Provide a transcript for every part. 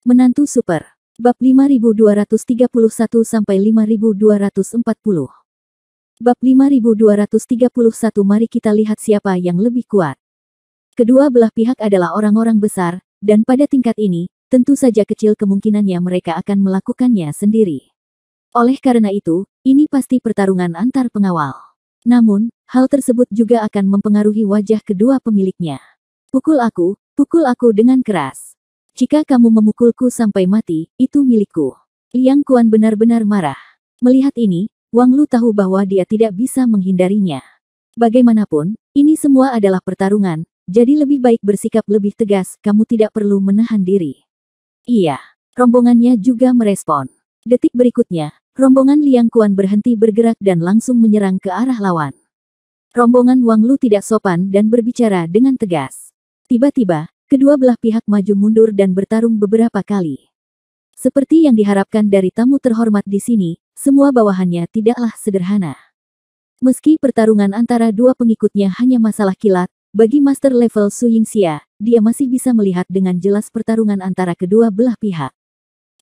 Menantu Super. Bab 5231-5240. Bab 5231, mari kita lihat siapa yang lebih kuat. Kedua belah pihak adalah orang-orang besar, dan pada tingkat ini, tentu saja kecil kemungkinannya mereka akan melakukannya sendiri. Oleh karena itu, ini pasti pertarungan antar pengawal. Namun, hal tersebut juga akan mempengaruhi wajah kedua pemiliknya. Pukul aku dengan keras. Jika kamu memukulku sampai mati, itu milikku. Liang Kuan benar-benar marah. Melihat ini, Wang Lu tahu bahwa dia tidak bisa menghindarinya. Bagaimanapun, ini semua adalah pertarungan, jadi lebih baik bersikap lebih tegas, kamu tidak perlu menahan diri. Iya, rombongannya juga merespon. Detik berikutnya, rombongan Liang Kuan berhenti bergerak dan langsung menyerang ke arah lawan. Rombongan Wang Lu tidak sopan dan berbicara dengan tegas. Tiba-tiba, kedua belah pihak maju mundur dan bertarung beberapa kali. Seperti yang diharapkan dari tamu terhormat di sini, semua bawahannya tidaklah sederhana. Meski pertarungan antara dua pengikutnya hanya masalah kilat, bagi master level Su Yingxia, dia masih bisa melihat dengan jelas pertarungan antara kedua belah pihak.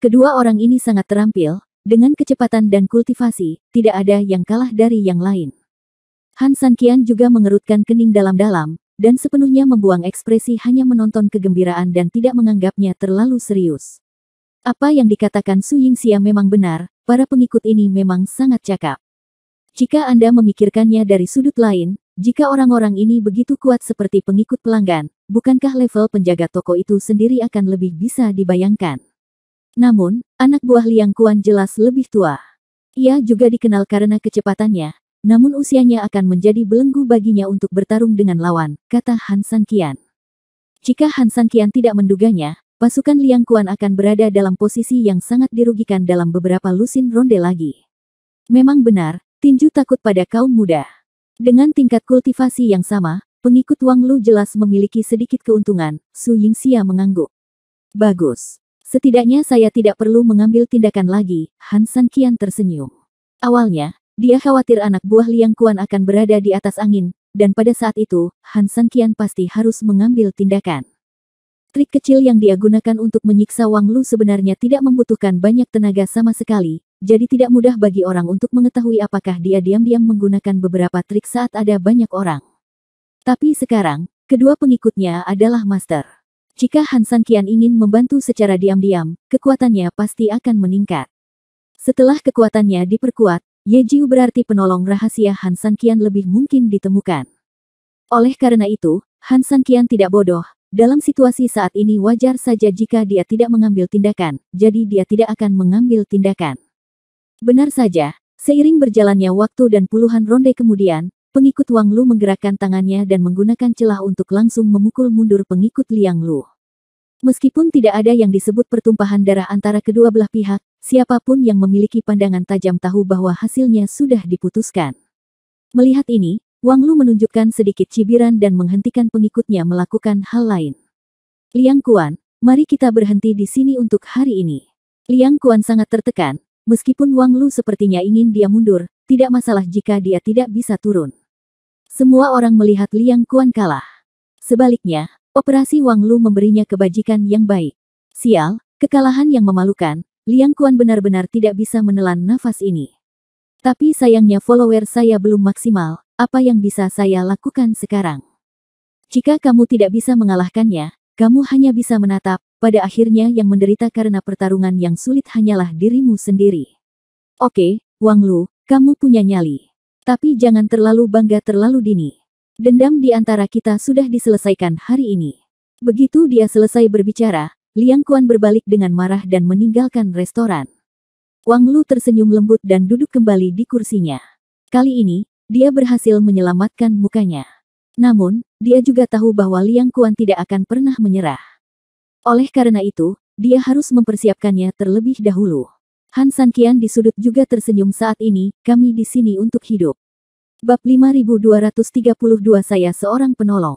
Kedua orang ini sangat terampil, dengan kecepatan dan kultivasi, tidak ada yang kalah dari yang lain. Han Sanqian juga mengerutkan kening dalam-dalam, dan sepenuhnya membuang ekspresi hanya menonton kegembiraan dan tidak menganggapnya terlalu serius. Apa yang dikatakan Su Yingxia memang benar, para pengikut ini memang sangat cakap. Jika Anda memikirkannya dari sudut lain, jika orang-orang ini begitu kuat seperti pengikut pelanggan, bukankah level penjaga toko itu sendiri akan lebih bisa dibayangkan? Namun, anak buah Liang Kuan jelas lebih tua. Ia juga dikenal karena kecepatannya, namun usianya akan menjadi belenggu baginya untuk bertarung dengan lawan, kata Han Sanqian. Jika Han Sanqian tidak menduganya, pasukan Liang Kuan akan berada dalam posisi yang sangat dirugikan dalam beberapa lusin ronde lagi. Memang benar, tinju takut pada kaum muda. Dengan tingkat kultivasi yang sama, pengikut Wang Lu jelas memiliki sedikit keuntungan, Su Yingxia mengangguk. Bagus. Setidaknya saya tidak perlu mengambil tindakan lagi, Han Sanqian tersenyum. Awalnya, dia khawatir anak buah Liang Kuan akan berada di atas angin, dan pada saat itu, Han Sanqian pasti harus mengambil tindakan. Trik kecil yang dia gunakan untuk menyiksa Wang Lu sebenarnya tidak membutuhkan banyak tenaga sama sekali, jadi tidak mudah bagi orang untuk mengetahui apakah dia diam-diam menggunakan beberapa trik saat ada banyak orang. Tapi sekarang, kedua pengikutnya adalah master. Jika Han Sanqian ingin membantu secara diam-diam, kekuatannya pasti akan meningkat. Setelah kekuatannya diperkuat, Ye Jiu berarti penolong rahasia Han Sanqian lebih mungkin ditemukan. Oleh karena itu, Han Sanqian tidak bodoh, dalam situasi saat ini wajar saja jika dia tidak mengambil tindakan, jadi dia tidak akan mengambil tindakan. Benar saja, seiring berjalannya waktu dan puluhan ronde kemudian, pengikut Wang Lu menggerakkan tangannya dan menggunakan celah untuk langsung memukul mundur pengikut Liang Lu. Meskipun tidak ada yang disebut pertumpahan darah antara kedua belah pihak, siapapun yang memiliki pandangan tajam tahu bahwa hasilnya sudah diputuskan. Melihat ini, Wang Lu menunjukkan sedikit cibiran dan menghentikan pengikutnya melakukan hal lain. Liang Kuan, mari kita berhenti di sini untuk hari ini. Liang Kuan sangat tertekan, meskipun Wang Lu sepertinya ingin dia mundur, tidak masalah jika dia tidak bisa turun. Semua orang melihat Liang Kuan kalah. Sebaliknya, operasi Wang Lu memberinya kebajikan yang baik. Sial, kekalahan yang memalukan, Liang Kuan benar-benar tidak bisa menelan nafas ini. Tapi sayangnya follower saya belum maksimal, apa yang bisa saya lakukan sekarang? Jika kamu tidak bisa mengalahkannya, kamu hanya bisa menatap, pada akhirnya yang menderita karena pertarungan yang sulit hanyalah dirimu sendiri. Oke, Wang Lu, kamu punya nyali. Tapi jangan terlalu bangga terlalu dini. Dendam di antara kita sudah diselesaikan hari ini. Begitu dia selesai berbicara, Liang Kuan berbalik dengan marah dan meninggalkan restoran. Wang Lu tersenyum lembut dan duduk kembali di kursinya. Kali ini, dia berhasil menyelamatkan mukanya. Namun, dia juga tahu bahwa Liang Kuan tidak akan pernah menyerah. Oleh karena itu, dia harus mempersiapkannya terlebih dahulu. Han Sanqian di sudut juga tersenyum saat ini, kami di sini untuk hidup. Bab 5232, saya seorang penolong.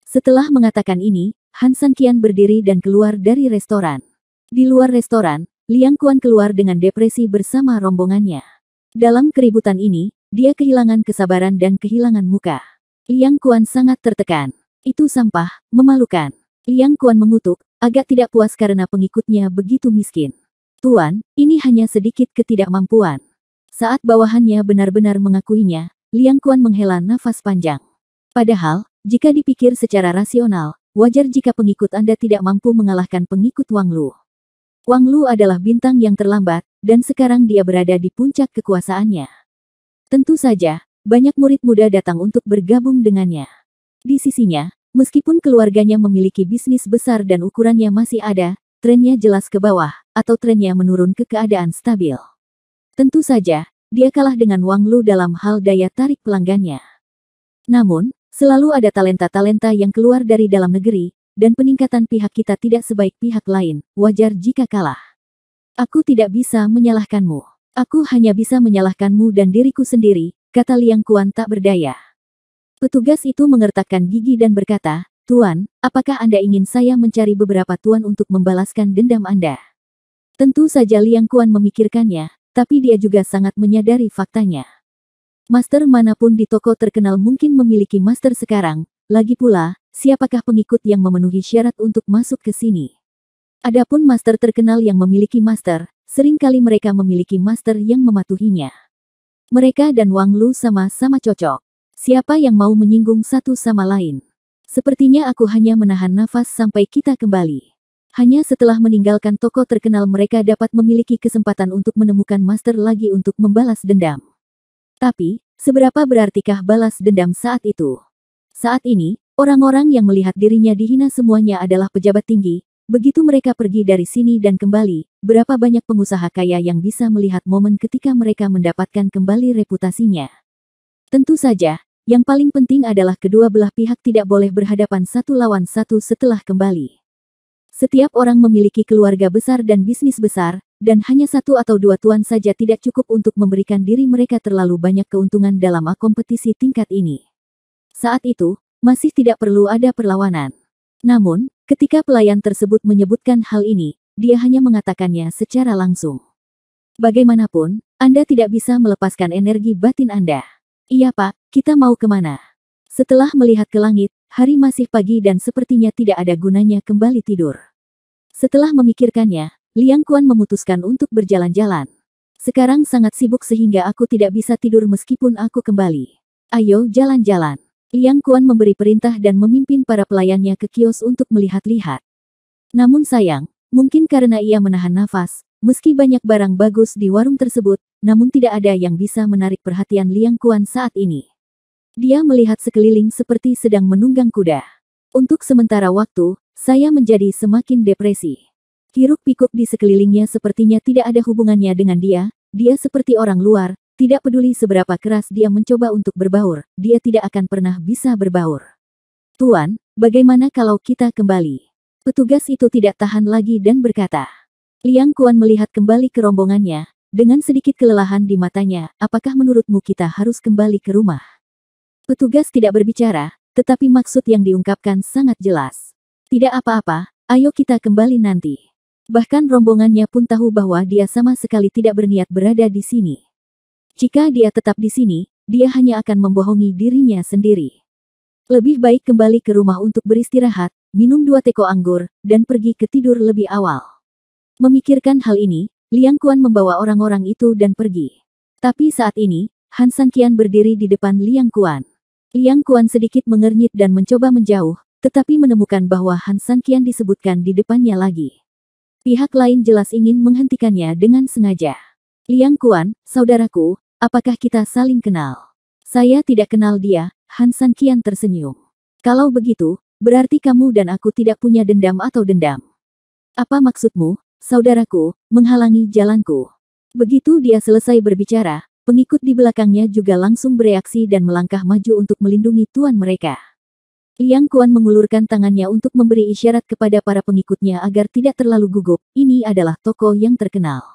Setelah mengatakan ini, Han Sanqian berdiri dan keluar dari restoran. Di luar restoran, Liang Kuan keluar dengan depresi bersama rombongannya. Dalam keributan ini, dia kehilangan kesabaran dan kehilangan muka. Liang Kuan sangat tertekan. Itu sampah, memalukan. Liang Kuan mengutuk, agak tidak puas karena pengikutnya begitu miskin. Tuan, ini hanya sedikit ketidakmampuan. Saat bawahannya benar-benar mengakuinya, Liang Kuan menghela nafas panjang. Padahal, jika dipikir secara rasional, wajar jika pengikut Anda tidak mampu mengalahkan pengikut Wang Lu. Wang Lu adalah bintang yang terlambat, dan sekarang dia berada di puncak kekuasaannya. Tentu saja, banyak murid muda datang untuk bergabung dengannya. Di sisinya, meskipun keluarganya memiliki bisnis besar dan ukurannya masih ada, trennya jelas ke bawah, atau trennya menurun ke keadaan stabil. Tentu saja, dia kalah dengan Wang Lu dalam hal daya tarik pelanggannya. Namun, selalu ada talenta-talenta yang keluar dari dalam negeri, dan peningkatan pihak kita tidak sebaik pihak lain, wajar jika kalah. Aku tidak bisa menyalahkanmu. Aku hanya bisa menyalahkanmu dan diriku sendiri, kata Liang Kuan tak berdaya. Petugas itu mengertakkan gigi dan berkata, Tuan, apakah Anda ingin saya mencari beberapa tuan untuk membalaskan dendam Anda? Tentu saja Liang Kuan memikirkannya, tapi dia juga sangat menyadari faktanya. Master manapun di toko terkenal mungkin memiliki master sekarang, lagi pula, siapakah pengikut yang memenuhi syarat untuk masuk ke sini? Adapun master terkenal yang memiliki master, seringkali mereka memiliki master yang mematuhinya. Mereka dan Wang Lu sama-sama cocok. Siapa yang mau menyinggung satu sama lain? Sepertinya aku hanya menahan nafas sampai kita kembali. Hanya setelah meninggalkan toko terkenal mereka dapat memiliki kesempatan untuk menemukan master lagi untuk membalas dendam. Tapi, seberapa berartikah balas dendam saat itu? Saat ini, orang-orang yang melihat dirinya dihina semuanya adalah pejabat tinggi. Begitu mereka pergi dari sini dan kembali, berapa banyak pengusaha kaya yang bisa melihat momen ketika mereka mendapatkan kembali reputasinya? Tentu saja, yang paling penting adalah kedua belah pihak tidak boleh berhadapan satu lawan satu setelah kembali. Setiap orang memiliki keluarga besar dan bisnis besar, dan hanya satu atau dua tuan saja tidak cukup untuk memberikan diri mereka terlalu banyak keuntungan dalam kompetisi tingkat ini. Saat itu, masih tidak perlu ada perlawanan. Namun, ketika pelayan tersebut menyebutkan hal ini, dia hanya mengatakannya secara langsung. Bagaimanapun, Anda tidak bisa melepaskan energi batin Anda. Iya Pak, kita mau kemana? Setelah melihat ke langit, hari masih pagi dan sepertinya tidak ada gunanya kembali tidur. Setelah memikirkannya, Liang Kuan memutuskan untuk berjalan-jalan. Sekarang sangat sibuk sehingga aku tidak bisa tidur meskipun aku kembali. Ayo jalan-jalan. Liang Kuan memberi perintah dan memimpin para pelayannya ke kios untuk melihat-lihat. Namun sayang, mungkin karena ia menahan nafas, meski banyak barang bagus di warung tersebut, namun tidak ada yang bisa menarik perhatian Liang Kuan saat ini. Dia melihat sekeliling seperti sedang menunggang kuda. Untuk sementara waktu, saya menjadi semakin depresi. Hiruk-pikuk di sekelilingnya sepertinya tidak ada hubungannya dengan dia seperti orang luar, tidak peduli seberapa keras dia mencoba untuk berbaur, dia tidak akan pernah bisa berbaur. Tuan, bagaimana kalau kita kembali? Petugas itu tidak tahan lagi dan berkata. Liang Kuan melihat kembali ke rombongannya, dengan sedikit kelelahan di matanya, apakah menurutmu kita harus kembali ke rumah? Petugas tidak berbicara, tetapi maksud yang diungkapkan sangat jelas. Tidak apa-apa, ayo kita kembali nanti. Bahkan rombongannya pun tahu bahwa dia sama sekali tidak berniat berada di sini. Jika dia tetap di sini, dia hanya akan membohongi dirinya sendiri. Lebih baik kembali ke rumah untuk beristirahat, minum 2 teko anggur, dan pergi ke tidur lebih awal. Memikirkan hal ini, Liang Kuan membawa orang-orang itu dan pergi. Tapi saat ini, Han Sanqian berdiri di depan Liang Kuan. Liang Kuan sedikit mengernyit dan mencoba menjauh, tetapi menemukan bahwa Han Sanqian disebutkan di depannya lagi. Pihak lain jelas ingin menghentikannya dengan sengaja. Liang Kuan, saudaraku, apakah kita saling kenal? Saya tidak kenal dia, Han Sanqian tersenyum. Kalau begitu, berarti kamu dan aku tidak punya dendam atau dendam. Apa maksudmu, saudaraku, menghalangi jalanku? Begitu dia selesai berbicara, pengikut di belakangnya juga langsung bereaksi dan melangkah maju untuk melindungi tuan mereka. Liang Kuan mengulurkan tangannya untuk memberi isyarat kepada para pengikutnya agar tidak terlalu gugup, ini adalah toko yang terkenal.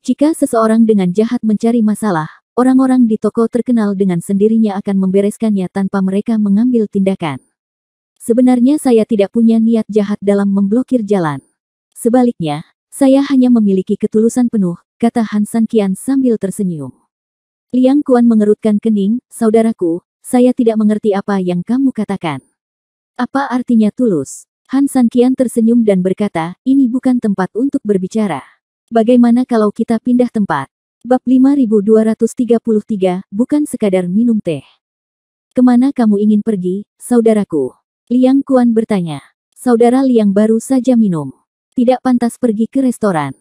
Jika seseorang dengan jahat mencari masalah, orang-orang di toko terkenal dengan sendirinya akan membereskannya tanpa mereka mengambil tindakan. Sebenarnya saya tidak punya niat jahat dalam memblokir jalan. Sebaliknya, saya hanya memiliki ketulusan penuh, kata Han Sanqian sambil tersenyum. Liang Kuan mengerutkan kening, saudaraku, saya tidak mengerti apa yang kamu katakan. Apa artinya tulus? Han Sanqian tersenyum dan berkata, ini bukan tempat untuk berbicara. Bagaimana kalau kita pindah tempat? Bab 5233, bukan sekadar minum teh. Kemana kamu ingin pergi, saudaraku? Liang Kuan bertanya. Saudara Liang baru saja minum. Tidak pantas pergi ke restoran.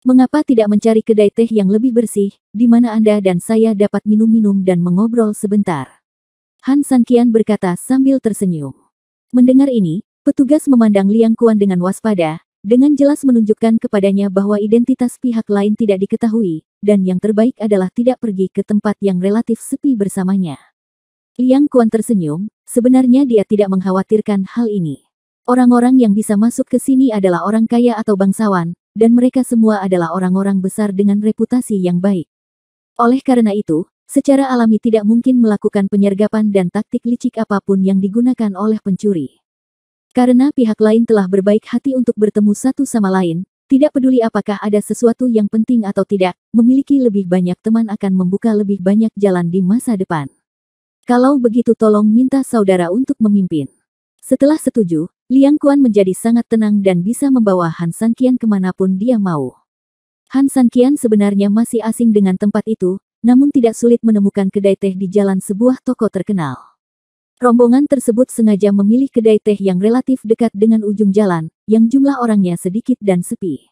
Mengapa tidak mencari kedai teh yang lebih bersih, di mana Anda dan saya dapat minum-minum dan mengobrol sebentar? Han Sanqian berkata sambil tersenyum. Mendengar ini, petugas memandang Liang Kuan dengan waspada, dengan jelas menunjukkan kepadanya bahwa identitas pihak lain tidak diketahui, dan yang terbaik adalah tidak pergi ke tempat yang relatif sepi bersamanya. Liang Kuan tersenyum, sebenarnya dia tidak mengkhawatirkan hal ini. Orang-orang yang bisa masuk ke sini adalah orang kaya atau bangsawan, dan mereka semua adalah orang-orang besar dengan reputasi yang baik. Oleh karena itu, secara alami tidak mungkin melakukan penyergapan dan taktik licik apapun yang digunakan oleh pencuri. Karena pihak lain telah berbaik hati untuk bertemu satu sama lain, tidak peduli apakah ada sesuatu yang penting atau tidak, memiliki lebih banyak teman akan membuka lebih banyak jalan di masa depan. Kalau begitu tolong minta saudara untuk memimpin. Setelah setuju, Liang Kuan menjadi sangat tenang dan bisa membawa Han Sanqian kemanapun dia mau. Han Sanqian sebenarnya masih asing dengan tempat itu, namun tidak sulit menemukan kedai teh di jalan sebuah toko terkenal. Rombongan tersebut sengaja memilih kedai teh yang relatif dekat dengan ujung jalan, yang jumlah orangnya sedikit dan sepi.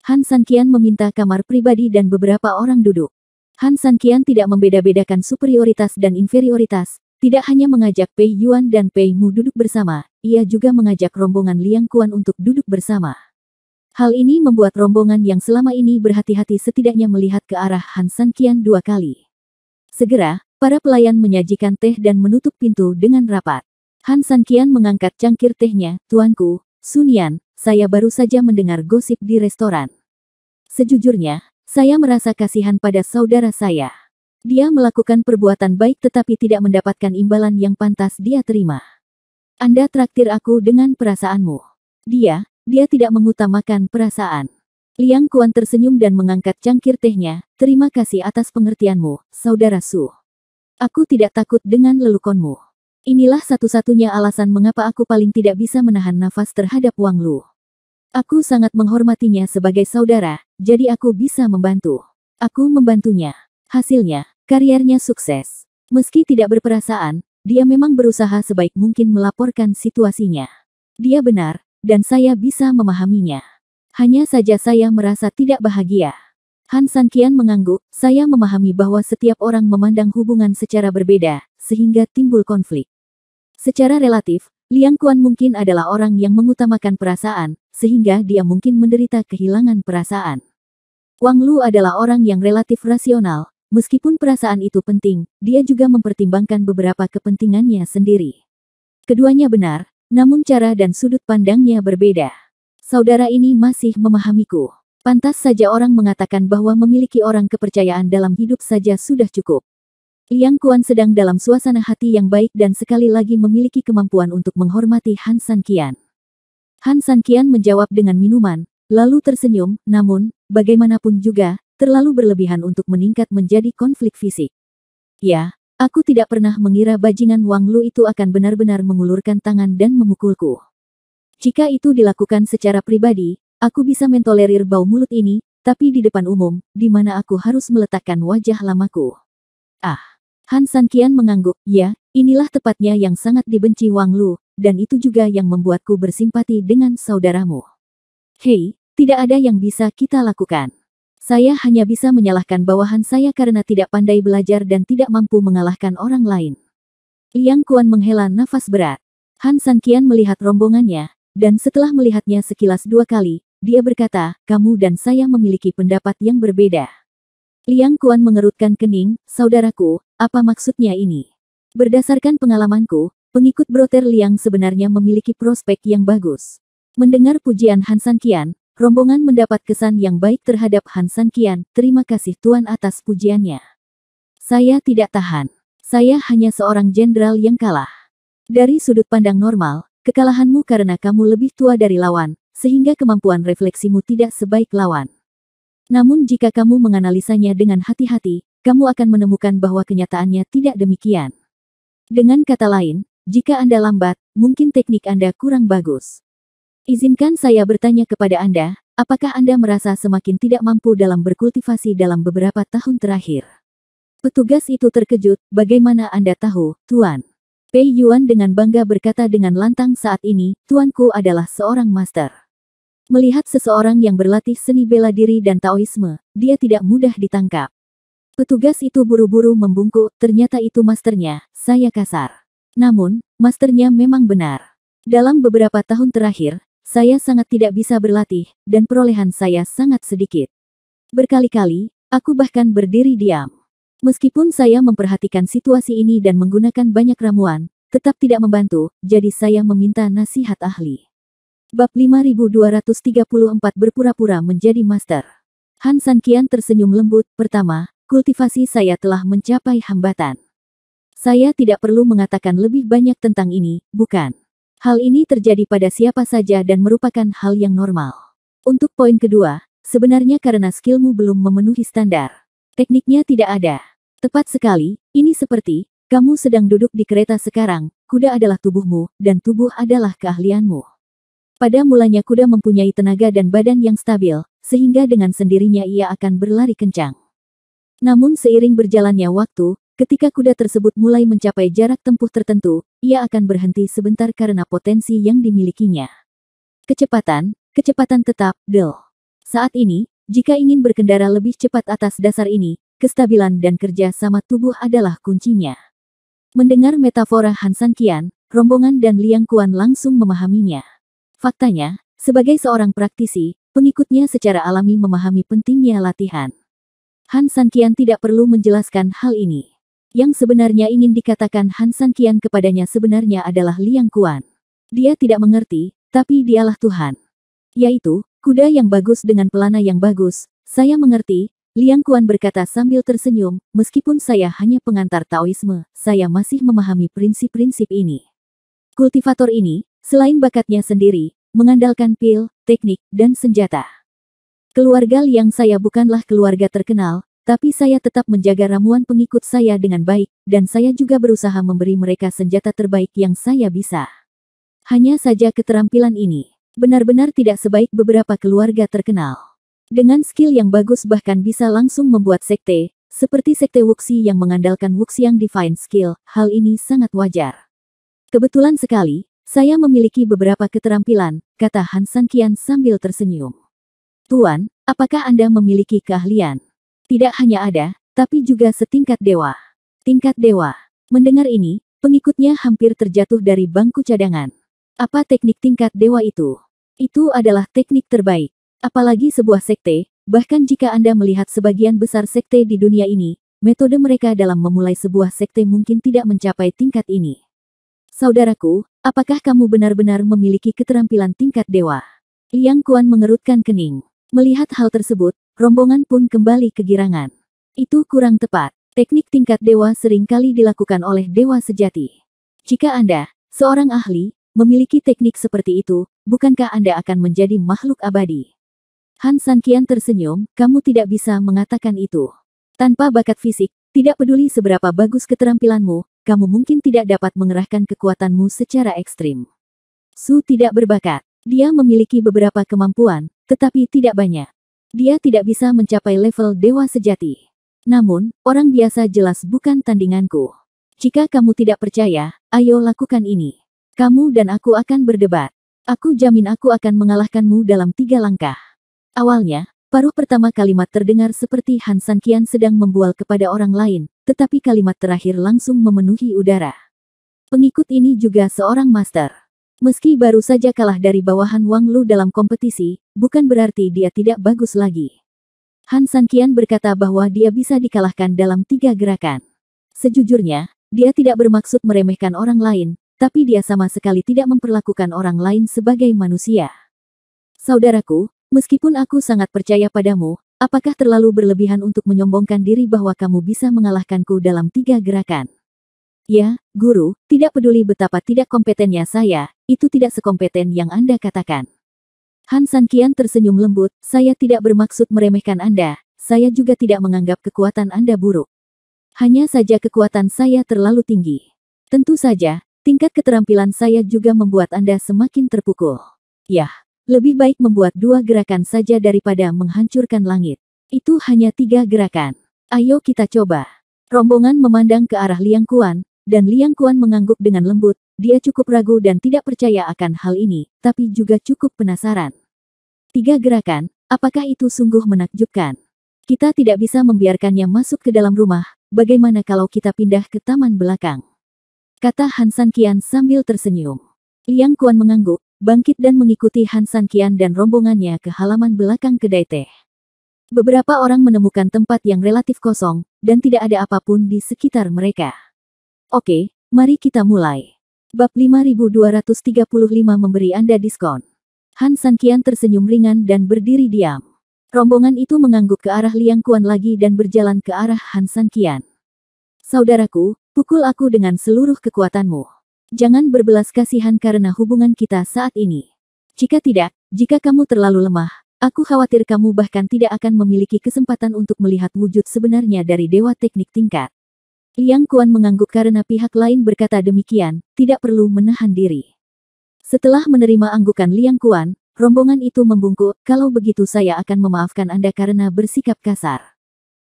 Han Sanqian meminta kamar pribadi dan beberapa orang duduk. Han Sanqian tidak membeda-bedakan superioritas dan inferioritas, tidak hanya mengajak Pei Yuan dan Pei Mu duduk bersama, ia juga mengajak rombongan Liang Kuan untuk duduk bersama. Hal ini membuat rombongan yang selama ini berhati-hati setidaknya melihat ke arah Han Sanqian 2 kali. Segera, para pelayan menyajikan teh dan menutup pintu dengan rapat. Han Sanqian mengangkat cangkir tehnya, "Tuanku, Sun Yan, saya baru saja mendengar gosip di restoran. Sejujurnya, saya merasa kasihan pada saudara saya. Dia melakukan perbuatan baik tetapi tidak mendapatkan imbalan yang pantas dia terima. Anda traktir aku dengan perasaanmu. Dia tidak mengutamakan perasaan." Liang Kuan tersenyum dan mengangkat cangkir tehnya, "Terima kasih atas pengertianmu, saudara Su. Aku tidak takut dengan lelukonmu. Inilah satu-satunya alasan mengapa aku paling tidak bisa menahan nafas terhadap Wang Lu. Aku sangat menghormatinya sebagai saudara, jadi aku bisa membantu. Aku membantunya. Hasilnya, kariernya sukses. Meski tidak berperasaan, dia memang berusaha sebaik mungkin melaporkan situasinya. Dia benar, dan saya bisa memahaminya. Hanya saja saya merasa tidak bahagia." Han Sanqian mengangguk, "Saya memahami bahwa setiap orang memandang hubungan secara berbeda, sehingga timbul konflik. Secara relatif, Liang Kuan mungkin adalah orang yang mengutamakan perasaan, sehingga dia mungkin menderita kehilangan perasaan. Wang Lu adalah orang yang relatif rasional, meskipun perasaan itu penting, dia juga mempertimbangkan beberapa kepentingannya sendiri. Keduanya benar, namun cara dan sudut pandangnya berbeda. Saudara ini masih memahamiku. Pantas saja orang mengatakan bahwa memiliki orang kepercayaan dalam hidup saja sudah cukup." Liang Kuan sedang dalam suasana hati yang baik dan sekali lagi memiliki kemampuan untuk menghormati Han Sanqian. Han Sanqian menjawab dengan minuman, lalu tersenyum, "Namun, bagaimanapun juga, terlalu berlebihan untuk meningkat menjadi konflik fisik. Ya, aku tidak pernah mengira bajingan Wang Lu itu akan benar-benar mengulurkan tangan dan memukulku. Jika itu dilakukan secara pribadi, aku bisa mentolerir bau mulut ini, tapi di depan umum, di mana aku harus meletakkan wajah lamaku." Ah. Han Sanqian mengangguk, "Ya, inilah tepatnya yang sangat dibenci Wang Lu, dan itu juga yang membuatku bersimpati dengan saudaramu. Hei, tidak ada yang bisa kita lakukan. Saya hanya bisa menyalahkan bawahan saya karena tidak pandai belajar dan tidak mampu mengalahkan orang lain." Liang Kuan menghela nafas berat. Han Sanqian melihat rombongannya, dan setelah melihatnya sekilas 2 kali, dia berkata, "Kamu dan saya memiliki pendapat yang berbeda." Liang Kuan mengerutkan kening, "Saudaraku, apa maksudnya ini?" "Berdasarkan pengalamanku, pengikut broter Liang sebenarnya memiliki prospek yang bagus." Mendengar pujian Han Sanqian, rombongan mendapat kesan yang baik terhadap Han Sanqian. "Terima kasih Tuan atas pujiannya. Saya tidak tahan. Saya hanya seorang jenderal yang kalah. Dari sudut pandang normal, kekalahanmu karena kamu lebih tua dari lawan, sehingga kemampuan refleksimu tidak sebaik lawan. Namun jika kamu menganalisanya dengan hati-hati, kamu akan menemukan bahwa kenyataannya tidak demikian. Dengan kata lain, jika Anda lambat, mungkin teknik Anda kurang bagus. Izinkan saya bertanya kepada Anda, apakah Anda merasa semakin tidak mampu dalam berkultivasi dalam beberapa tahun terakhir? Petugas itu terkejut, bagaimana Anda tahu, Tuan? Pei Yuan dengan bangga berkata dengan lantang, saat ini, tuanku adalah seorang master. Melihat seseorang yang berlatih seni bela diri dan Taoisme, dia tidak mudah ditangkap. Petugas itu buru-buru membungkuk, ternyata itu masternya, saya kasar. Namun, masternya memang benar. Dalam beberapa tahun terakhir, saya sangat tidak bisa berlatih, dan perolehan saya sangat sedikit. Berkali-kali, aku bahkan berdiri diam. Meskipun saya memperhatikan situasi ini dan menggunakan banyak ramuan, tetap tidak membantu, jadi saya meminta nasihat ahli. Bab 5234 berpura-pura menjadi master. Han Sanqian tersenyum lembut. Pertama, kultivasi saya telah mencapai hambatan. Saya tidak perlu mengatakan lebih banyak tentang ini, bukan? Hal ini terjadi pada siapa saja dan merupakan hal yang normal. Untuk poin kedua, sebenarnya karena skillmu belum memenuhi standar. Tekniknya tidak ada. Tepat sekali, ini seperti, kamu sedang duduk di kereta sekarang, kuda adalah tubuhmu, dan tubuh adalah keahlianmu. Pada mulanya kuda mempunyai tenaga dan badan yang stabil, sehingga dengan sendirinya ia akan berlari kencang. Namun seiring berjalannya waktu, ketika kuda tersebut mulai mencapai jarak tempuh tertentu, ia akan berhenti sebentar karena potensi yang dimilikinya. Kecepatan tetap, Saat ini, jika ingin berkendara lebih cepat atas dasar ini, kestabilan dan kerja sama tubuh adalah kuncinya. Mendengar metafora Han Sanqian, rombongan dan Liang Kuan langsung memahaminya. Faktanya, sebagai seorang praktisi, pengikutnya secara alami memahami pentingnya latihan. Han Sanqian tidak perlu menjelaskan hal ini. Yang sebenarnya ingin dikatakan Han Sanqian kepadanya sebenarnya adalah Liang Kuan. Dia tidak mengerti, tapi dialah Tuhan. Yaitu, kuda yang bagus dengan pelana yang bagus. Saya mengerti, Liang Kuan berkata sambil tersenyum, meskipun saya hanya pengantar Taoisme, saya masih memahami prinsip-prinsip ini. Kultivator ini, selain bakatnya sendiri, mengandalkan pil, teknik, dan senjata. Keluarga Liang saya bukanlah keluarga terkenal, tapi saya tetap menjaga ramuan pengikut saya dengan baik, dan saya juga berusaha memberi mereka senjata terbaik yang saya bisa. Hanya saja keterampilan ini benar-benar tidak sebaik beberapa keluarga terkenal. Dengan skill yang bagus bahkan bisa langsung membuat sekte, seperti sekte Wuxi yang mengandalkan Wuxiang Divine Skill, hal ini sangat wajar. Kebetulan sekali, saya memiliki beberapa keterampilan, kata Han Sanqian sambil tersenyum. Tuan, apakah Anda memiliki keahlian? Tidak hanya ada, tapi juga setingkat dewa. Tingkat dewa. Mendengar ini, pengikutnya hampir terjatuh dari bangku cadangan. Apa teknik tingkat dewa itu? Itu adalah teknik terbaik. Apalagi sebuah sekte, bahkan jika Anda melihat sebagian besar sekte di dunia ini, metode mereka dalam memulai sebuah sekte mungkin tidak mencapai tingkat ini. Saudaraku, apakah kamu benar-benar memiliki keterampilan tingkat dewa? Liang Kuan mengerutkan kening. Melihat hal tersebut, rombongan pun kembali kegirangan. Itu kurang tepat. Teknik tingkat dewa seringkali dilakukan oleh dewa sejati. Jika Anda, seorang ahli, memiliki teknik seperti itu, bukankah Anda akan menjadi makhluk abadi? Han Sanqian tersenyum, kamu tidak bisa mengatakan itu. Tanpa bakat fisik, tidak peduli seberapa bagus keterampilanmu, kamu mungkin tidak dapat mengerahkan kekuatanmu secara ekstrim. Su tidak berbakat. Dia memiliki beberapa kemampuan, tetapi tidak banyak. Dia tidak bisa mencapai level dewa sejati. Namun, orang biasa jelas bukan tandinganku. Jika kamu tidak percaya, ayo lakukan ini. Kamu dan aku akan berdebat. Aku jamin aku akan mengalahkanmu dalam 3 langkah. Awalnya, paruh pertama kalimat terdengar seperti Han Sanqian sedang membual kepada orang lain, tetapi kalimat terakhir langsung memenuhi udara. Pengikut ini juga seorang master. Meski baru saja kalah dari bawahan Wang Lu dalam kompetisi, bukan berarti dia tidak bagus lagi. Han Sanqian berkata bahwa dia bisa dikalahkan dalam 3 gerakan. Sejujurnya, dia tidak bermaksud meremehkan orang lain, tapi dia sama sekali tidak memperlakukan orang lain sebagai manusia. Saudaraku, meskipun aku sangat percaya padamu, apakah terlalu berlebihan untuk menyombongkan diri bahwa kamu bisa mengalahkanku dalam 3 gerakan? Ya, guru, tidak peduli betapa tidak kompetennya saya, itu tidak sekompeten yang Anda katakan. Han Sanqian tersenyum lembut, saya tidak bermaksud meremehkan Anda, saya juga tidak menganggap kekuatan Anda buruk. Hanya saja kekuatan saya terlalu tinggi. Tentu saja, tingkat keterampilan saya juga membuat Anda semakin terpukul. Yah, lebih baik membuat 2 gerakan saja daripada menghancurkan langit. Itu hanya 3 gerakan. Ayo kita coba. Rombongan memandang ke arah Liang Kuan, dan Liang Kuan mengangguk dengan lembut. Dia cukup ragu dan tidak percaya akan hal ini, tapi juga cukup penasaran. 3 gerakan, apakah itu sungguh menakjubkan? Kita tidak bisa membiarkannya masuk ke dalam rumah, bagaimana kalau kita pindah ke taman belakang? Kata Han Sanqian sambil tersenyum. Liang Kuan mengangguk, bangkit dan mengikuti Han Sanqian dan rombongannya ke halaman belakang kedai teh. Beberapa orang menemukan tempat yang relatif kosong, dan tidak ada apapun di sekitar mereka. Oke, mari kita mulai. Bab 5235 memberi Anda diskon. Han Sanqian tersenyum ringan dan berdiri diam. Rombongan itu mengangguk ke arah Liang Kuan lagi dan berjalan ke arah Han Sanqian. Saudaraku, pukul aku dengan seluruh kekuatanmu. Jangan berbelas kasihan karena hubungan kita saat ini. Jika tidak, jika kamu terlalu lemah, aku khawatir kamu bahkan tidak akan memiliki kesempatan untuk melihat wujud sebenarnya dari Dewa Teknik Tingkat. Liang Kuan mengangguk karena pihak lain berkata demikian, tidak perlu menahan diri. Setelah menerima anggukan Liang Kuan, rombongan itu membungkuk, kalau begitu saya akan memaafkan Anda karena bersikap kasar.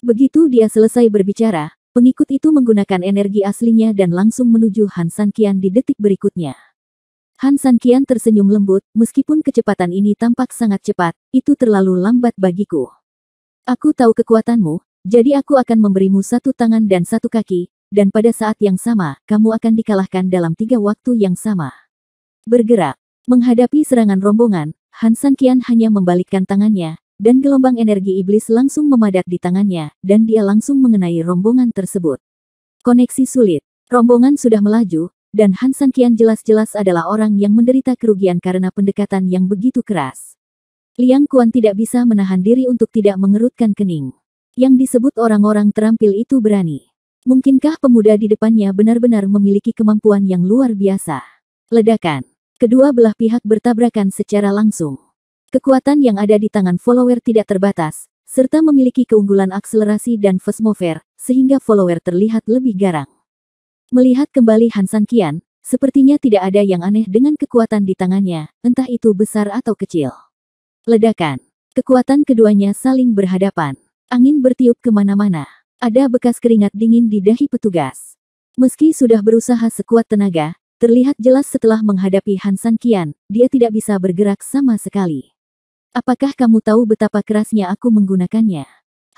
Begitu dia selesai berbicara, pengikut itu menggunakan energi aslinya dan langsung menuju Han Sanqian di detik berikutnya. Han Sanqian tersenyum lembut, meskipun kecepatan ini tampak sangat cepat, itu terlalu lambat bagiku. Aku tahu kekuatanmu, jadi aku akan memberimu 1 tangan dan 1 kaki, dan pada saat yang sama, kamu akan dikalahkan dalam 3 waktu yang sama. Bergerak. Menghadapi serangan rombongan, Han Sanqian hanya membalikkan tangannya, dan gelombang energi iblis langsung memadat di tangannya, dan dia langsung mengenai rombongan tersebut. Koneksi sulit. Rombongan sudah melaju, dan Han Sanqian jelas-jelas adalah orang yang menderita kerugian karena pendekatan yang begitu keras. Liang Kuan tidak bisa menahan diri untuk tidak mengerutkan kening. Yang disebut orang-orang terampil itu berani. Mungkinkah pemuda di depannya benar-benar memiliki kemampuan yang luar biasa? Ledakan. Kedua belah pihak bertabrakan secara langsung. Kekuatan yang ada di tangan follower tidak terbatas, serta memiliki keunggulan akselerasi dan fast mover, sehingga follower terlihat lebih garang. Melihat kembali Han Sanqian, sepertinya tidak ada yang aneh dengan kekuatan di tangannya, entah itu besar atau kecil. Ledakan. Kekuatan keduanya saling berhadapan. Angin bertiup kemana-mana. Ada bekas keringat dingin di dahi petugas. Meski sudah berusaha sekuat tenaga, terlihat jelas setelah menghadapi Han Sanqian, dia tidak bisa bergerak sama sekali. Apakah kamu tahu betapa kerasnya aku menggunakannya?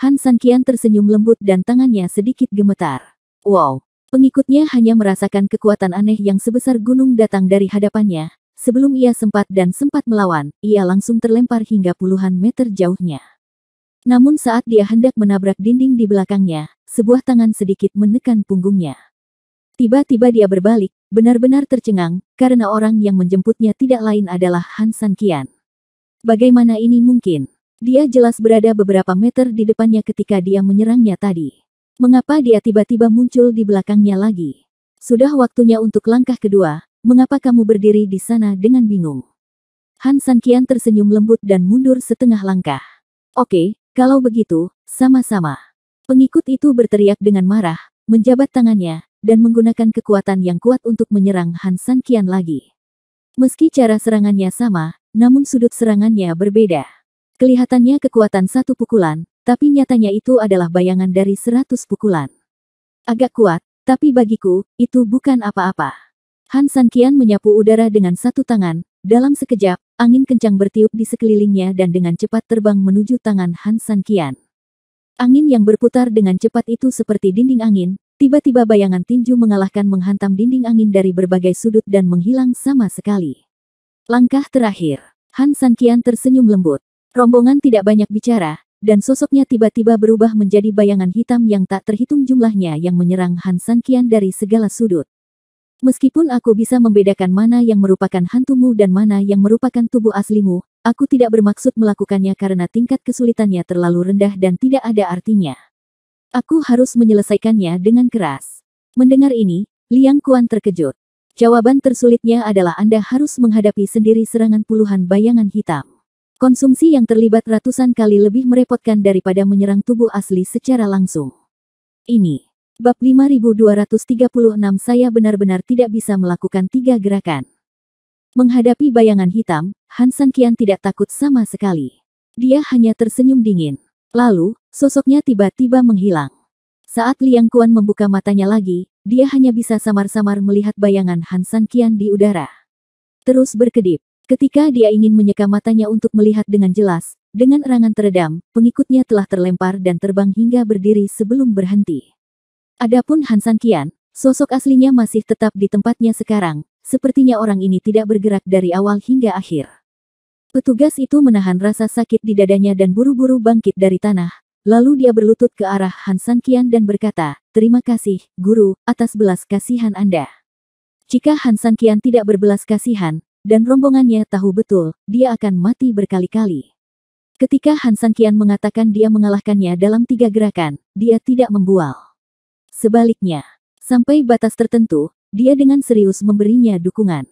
Han Sanqian tersenyum lembut dan tangannya sedikit gemetar. Wow, pengikutnya hanya merasakan kekuatan aneh yang sebesar gunung datang dari hadapannya. Sebelum ia sempat melawan, ia langsung terlempar hingga puluhan meter jauhnya. Namun saat dia hendak menabrak dinding di belakangnya, sebuah tangan sedikit menekan punggungnya. Tiba-tiba dia berbalik, benar-benar tercengang, karena orang yang menjemputnya tidak lain adalah Han Sanqian. Bagaimana ini mungkin? Dia jelas berada beberapa meter di depannya ketika dia menyerangnya tadi. Mengapa dia tiba-tiba muncul di belakangnya lagi? Sudah waktunya untuk langkah kedua, mengapa kamu berdiri di sana dengan bingung? Han Sanqian tersenyum lembut dan mundur setengah langkah. Oke, kalau begitu, sama-sama. Pengikut itu berteriak dengan marah, menjabat tangannya, dan menggunakan kekuatan yang kuat untuk menyerang Han Sanqian lagi. Meski cara serangannya sama, namun sudut serangannya berbeda. Kelihatannya kekuatan 1 pukulan, tapi nyatanya itu adalah bayangan dari 100 pukulan. Agak kuat, tapi bagiku, itu bukan apa-apa. Han Sanqian menyapu udara dengan 1 tangan, dalam sekejap, angin kencang bertiup di sekelilingnya dan dengan cepat terbang menuju tangan Han Sanqian. Angin yang berputar dengan cepat itu seperti dinding angin, tiba-tiba bayangan tinju menghantam dinding angin dari berbagai sudut dan menghilang sama sekali. Langkah terakhir. Han Sanqian tersenyum lembut. Rombongan tidak banyak bicara, dan sosoknya tiba-tiba berubah menjadi bayangan hitam yang tak terhitung jumlahnya yang menyerang Han Sanqian dari segala sudut. Meskipun aku bisa membedakan mana yang merupakan hantumu dan mana yang merupakan tubuh aslimu, aku tidak bermaksud melakukannya karena tingkat kesulitannya terlalu rendah dan tidak ada artinya. Aku harus menyelesaikannya dengan keras. Mendengar ini, Liang Kuan terkejut. Jawaban tersulitnya adalah Anda harus menghadapi sendiri serangan puluhan bayangan hitam. Konsumsi yang terlibat ratusan kali lebih merepotkan daripada menyerang tubuh asli secara langsung. Ini. Bab 5236 saya benar-benar tidak bisa melakukan 3 gerakan. Menghadapi bayangan hitam, Han Sanqian tidak takut sama sekali. Dia hanya tersenyum dingin. Lalu, sosoknya tiba-tiba menghilang. Saat Liang Kuan membuka matanya lagi, dia hanya bisa samar-samar melihat bayangan Han Sanqian di udara. Terus berkedip. Ketika dia ingin menyeka matanya untuk melihat dengan jelas, dengan erangan teredam, pengikutnya telah terlempar dan terbang hingga berdiri sebelum berhenti. Adapun Han Sanqian, sosok aslinya masih tetap di tempatnya sekarang, sepertinya orang ini tidak bergerak dari awal hingga akhir. Petugas itu menahan rasa sakit di dadanya dan buru-buru bangkit dari tanah, lalu dia berlutut ke arah Han Sanqian dan berkata, "Terima kasih, Guru, atas belas kasihan Anda." Jika Han Sanqian tidak berbelas kasihan, dan rombongannya tahu betul, dia akan mati berkali-kali. Ketika Han Sanqian mengatakan dia mengalahkannya dalam 3 gerakan, dia tidak membual. Sebaliknya, sampai batas tertentu, dia dengan serius memberinya dukungan.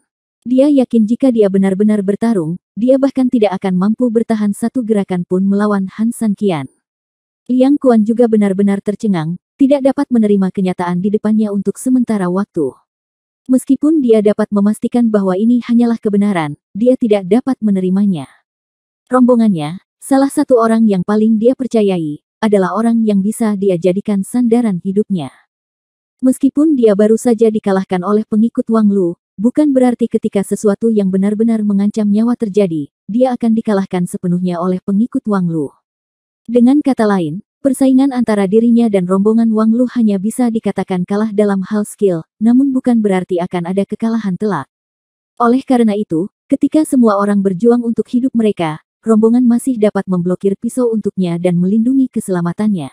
Dia yakin jika dia benar-benar bertarung, dia bahkan tidak akan mampu bertahan 1 gerakan pun melawan Han Sanqian. Liang Kuan juga benar-benar tercengang, tidak dapat menerima kenyataan di depannya untuk sementara waktu. Meskipun dia dapat memastikan bahwa ini hanyalah kebenaran, dia tidak dapat menerimanya. Rombongannya, salah satu orang yang paling dia percayai, adalah orang yang bisa dia jadikan sandaran hidupnya. Meskipun dia baru saja dikalahkan oleh pengikut Wang Lu, bukan berarti ketika sesuatu yang benar-benar mengancam nyawa terjadi, dia akan dikalahkan sepenuhnya oleh pengikut Wang Lu. Dengan kata lain, persaingan antara dirinya dan rombongan Wang Lu hanya bisa dikatakan kalah dalam hal skill, namun bukan berarti akan ada kekalahan telak. Oleh karena itu, ketika semua orang berjuang untuk hidup mereka, rombongan masih dapat memblokir pisau untuknya dan melindungi keselamatannya.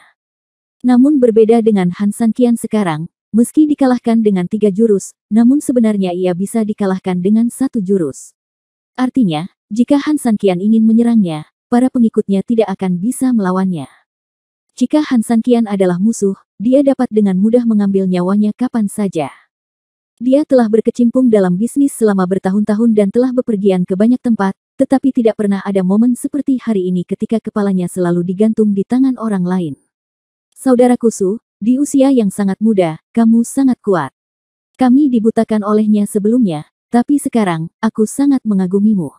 Namun berbeda dengan Han Sanqian sekarang, meski dikalahkan dengan 3 jurus, namun sebenarnya ia bisa dikalahkan dengan 1 jurus. Artinya, jika Han Sanqian ingin menyerangnya, para pengikutnya tidak akan bisa melawannya. Jika Han Sanqian adalah musuh, dia dapat dengan mudah mengambil nyawanya kapan saja. Dia telah berkecimpung dalam bisnis selama bertahun-tahun dan telah bepergian ke banyak tempat, tetapi tidak pernah ada momen seperti hari ini ketika kepalanya selalu digantung di tangan orang lain. Saudaraku Su, di usia yang sangat muda, kamu sangat kuat. Kami dibutakan olehnya sebelumnya, tapi sekarang, aku sangat mengagumimu.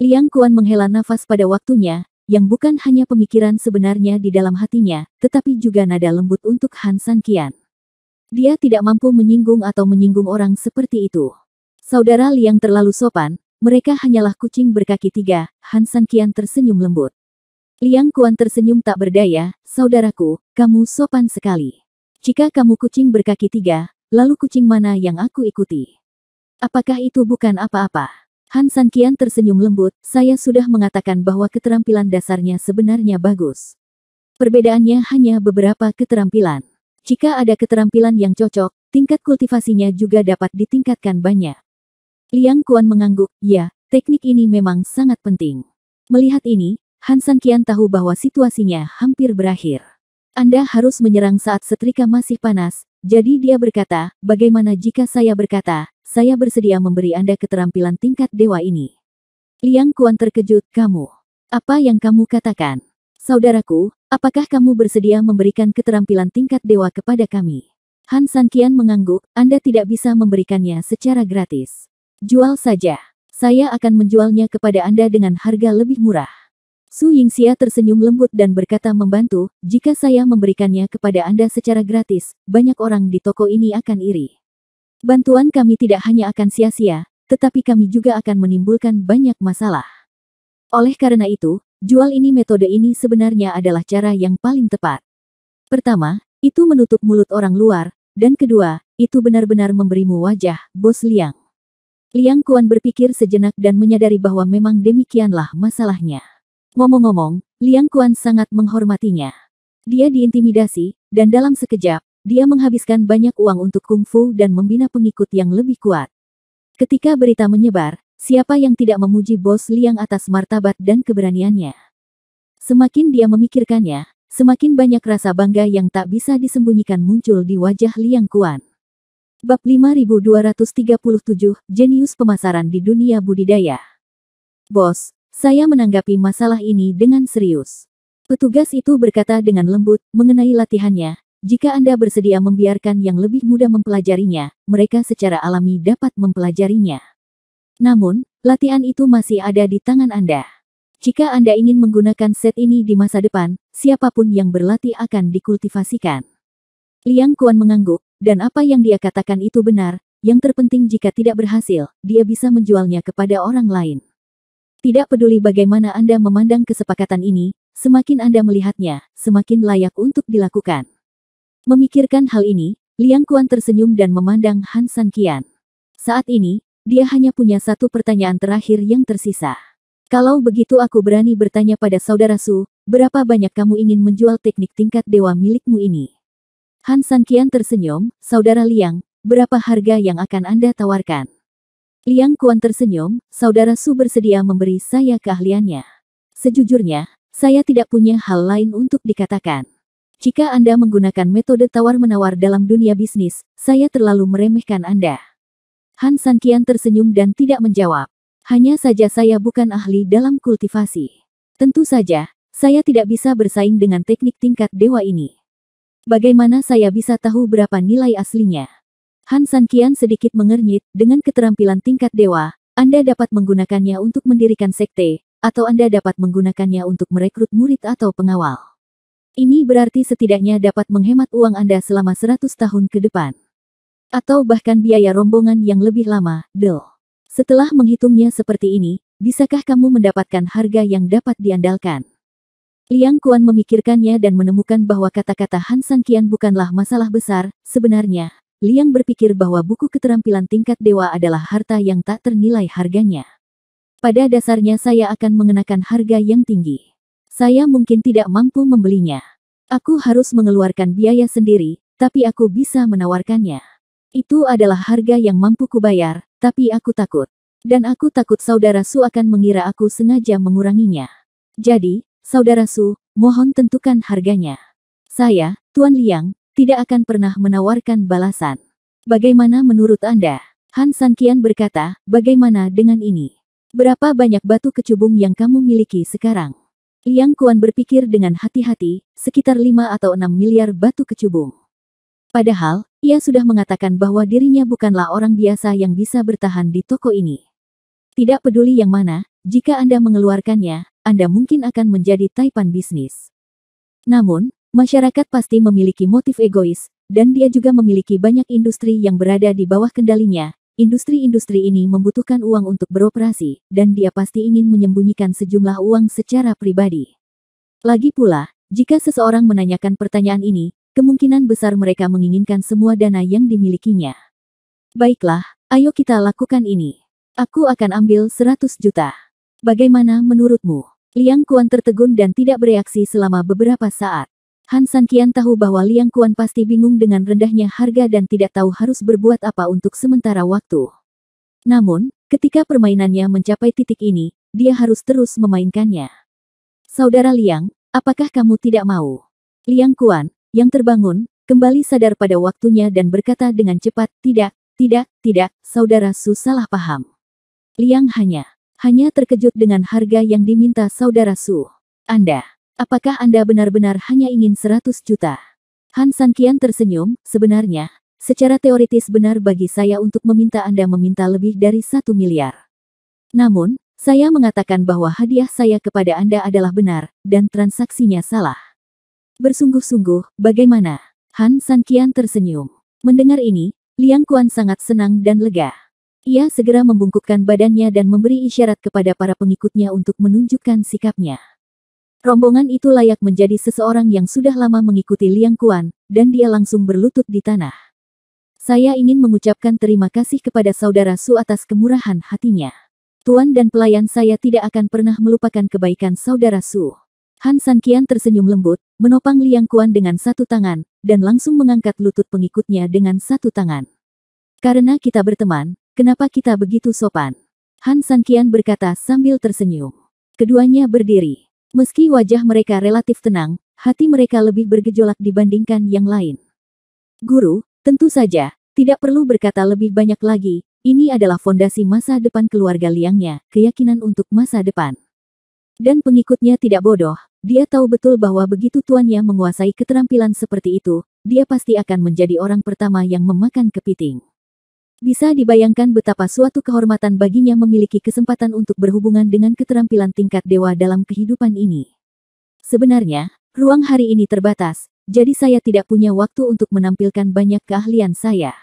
Liang Kuan menghela nafas pada waktunya, yang bukan hanya pemikiran sebenarnya di dalam hatinya, tetapi juga nada lembut untuk Han Sanqian. Dia tidak mampu menyinggung atau menyinggung orang seperti itu. Saudara Liang terlalu sopan, mereka hanyalah kucing berkaki 3, Han Sanqian tersenyum lembut. Liang Kuan tersenyum tak berdaya, saudaraku, kamu sopan sekali. Jika kamu kucing berkaki 3, lalu kucing mana yang aku ikuti? Apakah itu bukan apa-apa? Han Sanqian tersenyum lembut, saya sudah mengatakan bahwa keterampilan dasarnya sebenarnya bagus. Perbedaannya hanya beberapa keterampilan. Jika ada keterampilan yang cocok, tingkat kultivasinya juga dapat ditingkatkan banyak. Liang Kuan mengangguk, ya, teknik ini memang sangat penting. Melihat ini, Han Sanqian tahu bahwa situasinya hampir berakhir. Anda harus menyerang saat setrika masih panas, jadi dia berkata, bagaimana jika saya berkata, saya bersedia memberi Anda keterampilan tingkat dewa ini. Liang Kuan terkejut, kamu. Apa yang kamu katakan? Saudaraku, apakah kamu bersedia memberikan keterampilan tingkat dewa kepada kami? Han Sanqian mengangguk, Anda tidak bisa memberikannya secara gratis. Jual saja. Saya akan menjualnya kepada Anda dengan harga lebih murah. Su Yingxia tersenyum lembut dan berkata membantu, jika saya memberikannya kepada Anda secara gratis, banyak orang di toko ini akan iri. Bantuan kami tidak hanya akan sia-sia, tetapi kami juga akan menimbulkan banyak masalah. Oleh karena itu, jual ini metode ini sebenarnya adalah cara yang paling tepat. Pertama, itu menutup mulut orang luar, dan kedua, itu benar-benar memberimu wajah, Bos Liang. Liang Kuan berpikir sejenak dan menyadari bahwa memang demikianlah masalahnya. Ngomong-ngomong, Liang Kuan sangat menghormatinya. Dia diintimidasi, dan dalam sekejap, dia menghabiskan banyak uang untuk kungfu dan membina pengikut yang lebih kuat. Ketika berita menyebar, siapa yang tidak memuji Bos Liang atas martabat dan keberaniannya? Semakin dia memikirkannya, semakin banyak rasa bangga yang tak bisa disembunyikan muncul di wajah Liang Kuan. Bab 5237, Jenius Pemasaran di Dunia Budidaya. Bos, saya menanggapi masalah ini dengan serius. Petugas itu berkata dengan lembut, mengenai latihannya, jika Anda bersedia membiarkan yang lebih muda mempelajarinya, mereka secara alami dapat mempelajarinya. Namun, latihan itu masih ada di tangan Anda. Jika Anda ingin menggunakan set ini di masa depan, siapapun yang berlatih akan dikultivasikan. Liang Kuan mengangguk, dan apa yang dia katakan itu benar, yang terpenting jika tidak berhasil, dia bisa menjualnya kepada orang lain. Tidak peduli bagaimana Anda memandang kesepakatan ini, semakin Anda melihatnya, semakin layak untuk dilakukan. Memikirkan hal ini, Liang Kuan tersenyum dan memandang Han San Qian. Saat ini, dia hanya punya satu pertanyaan terakhir yang tersisa. Kalau begitu aku berani bertanya pada saudara Su, berapa banyak kamu ingin menjual teknik tingkat dewa milikmu ini? Han San Qian tersenyum, saudara Liang, berapa harga yang akan Anda tawarkan? Liang Kuan tersenyum, saudara Su bersedia memberi saya keahliannya. Sejujurnya, saya tidak punya hal lain untuk dikatakan. Jika Anda menggunakan metode tawar-menawar dalam dunia bisnis, saya terlalu meremehkan Anda. Han San Qian tersenyum dan tidak menjawab. Hanya saja saya bukan ahli dalam kultivasi. Tentu saja, saya tidak bisa bersaing dengan teknik tingkat dewa ini. Bagaimana saya bisa tahu berapa nilai aslinya? Han San Qian sedikit mengernyit, dengan keterampilan tingkat dewa, Anda dapat menggunakannya untuk mendirikan sekte, atau Anda dapat menggunakannya untuk merekrut murid atau pengawal. Ini berarti setidaknya dapat menghemat uang Anda selama 100 tahun ke depan. Atau bahkan biaya rombongan yang lebih lama, Setelah menghitungnya seperti ini, bisakah kamu mendapatkan harga yang dapat diandalkan? Liang Kuan memikirkannya dan menemukan bahwa kata-kata Han San Qian bukanlah masalah besar. Sebenarnya, Liang berpikir bahwa buku keterampilan tingkat dewa adalah harta yang tak ternilai harganya. Pada dasarnya saya akan mengenakan harga yang tinggi. Saya mungkin tidak mampu membelinya. Aku harus mengeluarkan biaya sendiri, tapi aku bisa menawarkannya. Itu adalah harga yang mampu kubayar, tapi aku takut. Dan aku takut saudara Su akan mengira aku sengaja menguranginya. Jadi, saudara Su, mohon tentukan harganya. Saya, Tuan Liang, tidak akan pernah menawarkan balasan. Bagaimana menurut Anda? Han San Qian berkata, bagaimana dengan ini? Berapa banyak batu kecubung yang kamu miliki sekarang? Liang Kuan berpikir dengan hati-hati, sekitar 5 atau 6 miliar batu kecubung. Padahal, ia sudah mengatakan bahwa dirinya bukanlah orang biasa yang bisa bertahan di toko ini. Tidak peduli yang mana, jika Anda mengeluarkannya, Anda mungkin akan menjadi taipan bisnis. Namun, masyarakat pasti memiliki motif egois, dan dia juga memiliki banyak industri yang berada di bawah kendalinya. Industri-industri ini membutuhkan uang untuk beroperasi, dan dia pasti ingin menyembunyikan sejumlah uang secara pribadi. Lagi pula, jika seseorang menanyakan pertanyaan ini, kemungkinan besar mereka menginginkan semua dana yang dimilikinya. Baiklah, ayo kita lakukan ini. Aku akan ambil 100 juta. Bagaimana menurutmu? Liang Kuan tertegun dan tidak bereaksi selama beberapa saat. Han San Qian tahu bahwa Liang Kuan pasti bingung dengan rendahnya harga dan tidak tahu harus berbuat apa untuk sementara waktu. Namun, ketika permainannya mencapai titik ini, dia harus terus memainkannya. Saudara Liang, apakah kamu tidak mau? Liang Kuan, yang terbangun, kembali sadar pada waktunya dan berkata dengan cepat, tidak, saudara Su salah paham. Liang hanya terkejut dengan harga yang diminta saudara Su. Apakah Anda benar-benar hanya ingin 100 juta? Han San Qian tersenyum, sebenarnya, secara teoritis benar bagi saya untuk meminta Anda meminta lebih dari 1 miliar. Namun, saya mengatakan bahwa hadiah saya kepada Anda adalah benar, dan transaksinya salah. Bersungguh-sungguh, bagaimana? Han San Qian tersenyum. Mendengar ini, Liang Kuan sangat senang dan lega. Ia segera membungkukkan badannya dan memberi isyarat kepada para pengikutnya untuk menunjukkan sikapnya. Rombongan itu layak menjadi seseorang yang sudah lama mengikuti Liang Kuan, dan dia langsung berlutut di tanah. Saya ingin mengucapkan terima kasih kepada saudara Su atas kemurahan hatinya. Tuan dan pelayan saya tidak akan pernah melupakan kebaikan saudara Su. Han San Qian tersenyum lembut, menopang Liang Kuan dengan satu tangan, dan langsung mengangkat lutut pengikutnya dengan satu tangan. Karena kita berteman, kenapa kita begitu sopan? Han San Qian berkata sambil tersenyum. Keduanya berdiri. Meski wajah mereka relatif tenang, hati mereka lebih bergejolak dibandingkan yang lain. Guru, tentu saja, tidak perlu berkata lebih banyak lagi, ini adalah fondasi masa depan keluarga Liangnya, keyakinan untuk masa depan. Dan pengikutnya tidak bodoh, dia tahu betul bahwa begitu tuannya menguasai keterampilan seperti itu, dia pasti akan menjadi orang pertama yang memakan kepiting. Bisa dibayangkan betapa suatu kehormatan baginya memiliki kesempatan untuk berhubungan dengan keterampilan tingkat dewa dalam kehidupan ini. Sebenarnya, ruang hari ini terbatas, jadi saya tidak punya waktu untuk menampilkan banyak keahlian saya.